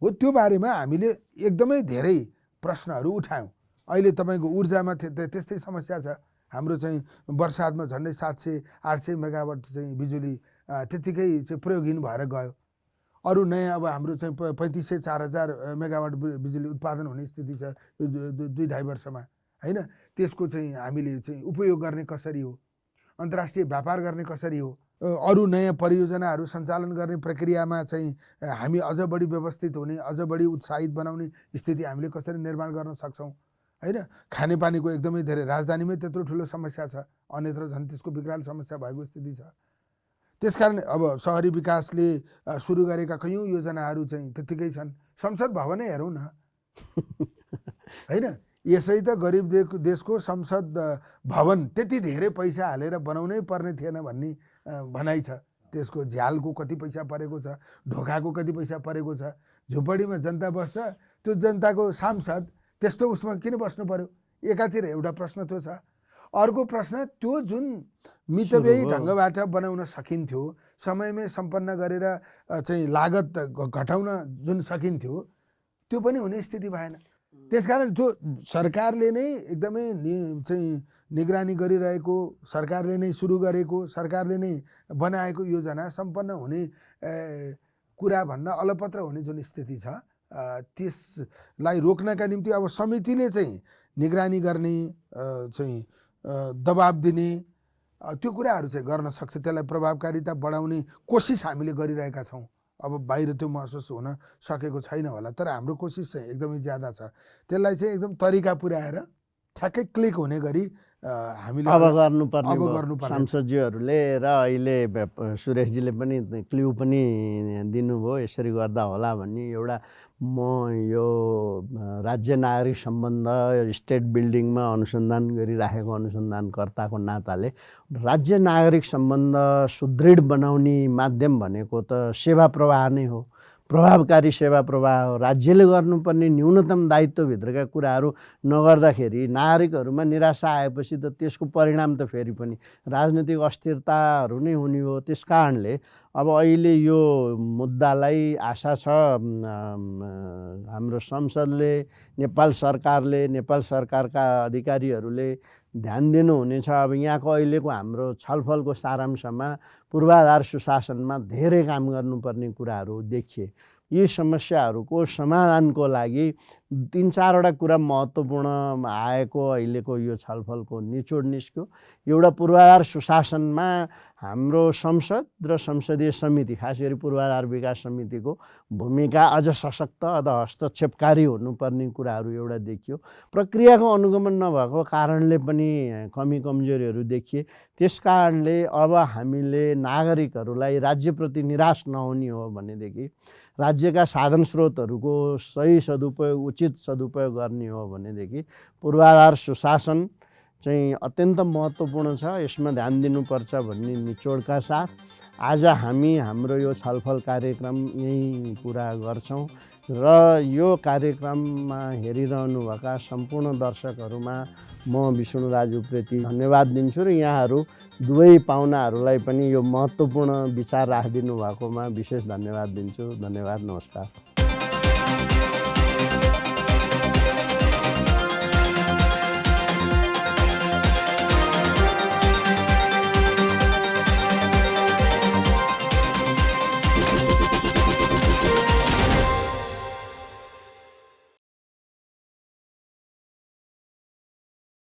त्यो बारेमा हामीले एकदमै धेरै प्रश्नहरू उठायौँ। अहिले तपाईँको ऊर्जामा त्यस्तै समस्या छ। हाम्रो चाहिँ वर्षातमा झन्डै 700-800 मेगावाट चाहिँ बिजुली त्यत्तिकै चाहिँ प्रयोगहीन भएर गयो। अरू नयाँ अब हाम्रो चाहिँ 3500-4000 मेगावाट बिजुली उत्पादन हुने स्थिति छ 2-2.5 वर्षमा होइन। त्यसको चाहिँ हामीले चाहिँ उपयोग गर्ने कसरी हो, अन्तर्राष्ट्रिय व्यापार गर्ने कसरी हो, अरू नयाँ परियोजनाहरू सञ्चालन गर्ने प्रक्रियामा चाहिँ हामी अझ बढी व्यवस्थित हुने, अझ बढी उत्साहित बनाउने स्थिति हामीले कसरी निर्माण गर्न सक्छौँ होइन। खानेपानीको एकदमै धेरै, राजधानीमै त्यत्रो ठुलो समस्या छ, अन्यत्र झन् त्यसको विकराल समस्या भएको स्थिति छ। त्यसकारण अब सहरी विकासले सुरु गरेका कयौँ योजनाहरू चाहिँ त्यत्तिकै छन्। संसद भवनै हेरौँ न होइन। यसै त गरिब देशको संसद भवन त्यति धेरै पैसा हालेर बनाउनै पर्ने थिएन भन्ने भनाइ छ। त्यसको झ्यालको कति पैसा परेको छ, ढोकाको कति पैसा परेको छ। झुपडीमा जनता बस्छ, त्यो जनताको सांसद त्यस्तो उसमा किन बस्नु पर्यो? एकातिर एउटा प्रश्न त्यो छ। अर्को प्रश्न, त्यो जुन मितव्ययी ढङ्गबाट बनाउन सकिन्थ्यो, समयमै सम्पन्न गरेर चाहिँ लागत घटाउन जुन सकिन्थ्यो, त्यो पनि हुने स्थिति भएन। त्यसकारण त्यो सरकारले नै एकदमै चाहिँ निगरानी गरिरहेको, सरकारले नै सुरु गरेको, सरकारले नै बनाएको योजना सम्पन्न हुने कुरा भन्दा अलपत्र हुने जुन स्थिति छ, त्यसलाई रोक्नका निम्ति अब समितिले चाहिँ निगरानी गर्ने, चाहिँ दबाब दिने, त्यो कुराहरू चाहिँ गर्न सक्छ। त्यसलाई प्रभावकारिता बढाउने कोसिस हामीले गरिरहेका छौँ। अब बाहिर त्यो महसुस हुन सकेको छैन होला, तर हाम्रो कोसिस चाहिँ एकदमै ज्यादा छ। त्यसलाई चाहिँ एकदम तरिका पुर्याएर ठ्याक्कै क्लिक हुने गरी हामीले अब गर्नुपर्ने अब भयो। गर्नुपर्ने सांसदज्यूहरूले र अहिले सुरेशजीले पनि क्ल्यु पनि दिनुभयो, यसरी गर्दा होला भन्ने एउटा। म यो राज्य नागरिक सम्बन्ध स्टेट बिल्डिङमा अनुसन्धान गरिराखेको अनुसन्धानकर्ताको नाताले राज्य नागरिक सम्बन्ध सुदृढ बनाउने माध्यम भनेको त सेवा प्रवाह नै हो, प्रभावकारी सेवा प्रवाह हो। राज्यले गर्नुपर्ने न्यूनतम दायित्वभित्रका कुराहरू नगर्दाखेरि नागरिकहरूमा निराशा आएपछि त त्यसको परिणाम त फेरि पनि राजनीतिक अस्थिरताहरू नै हुने हो। त्यस कारणले अब अहिले यो मुद्दालाई आशा छ हाम्रो संसदले, नेपाल सरकारले, नेपाल सरकारका अधिकारीहरूले ध्यान दिनुहुनेछ। अब यहाँको अहिलेको हाम्रो छलफलको सारांशमा पूर्वाधार सुशासनमा धेरै काम गर्नुपर्ने कुराहरू देखिए। यी समस्याहरूको समाधानको लागि 3-4वटा कुरा महत्त्वपूर्ण आएको अहिलेको यो छलफलको निचोड निस्क्यो। एउटा पूर्वाधार सुशासनमा हाम्रो संसद र संसदीय समिति, खास गरी पूर्वाधार विकास समितिको भूमिका अझ सशक्त अझ हस्तक्षेपकारी हुनुपर्ने कुराहरू एउटा देखियो। प्रक्रियाको अनुगमन नभएको कारणले पनि कमी कमजोरीहरू देखिए। त्यस कारणले अब हामीले नागरिकहरूलाई राज्यप्रति निराश नहुने हो भनेदेखि, राज्यका साधन स्रोतहरूको सही सदुपयोग, उचित सदुपयोग गर्ने हो भनेदेखि पूर्वाधार सुशासन चाहिँ अत्यन्त महत्त्वपूर्ण छ, यसमा ध्यान दिनुपर्छ भन्ने निचोडका साथ आज हामी हाम्रो यो छलफल कार्यक्रम यही पुरा गर्छौँ र यो कार्यक्रममा हेरिरहनुभएका सम्पूर्ण दर्शकहरूमा म विष्णुराज उप्रेती धन्यवाद दिन्छु र यहाँहरू दुवै पाहुनाहरूलाई पनि यो महत्त्वपूर्ण विचार राखिदिनु भएकोमा विशेष धन्यवाद दिन्छु। धन्यवाद, नमस्कार।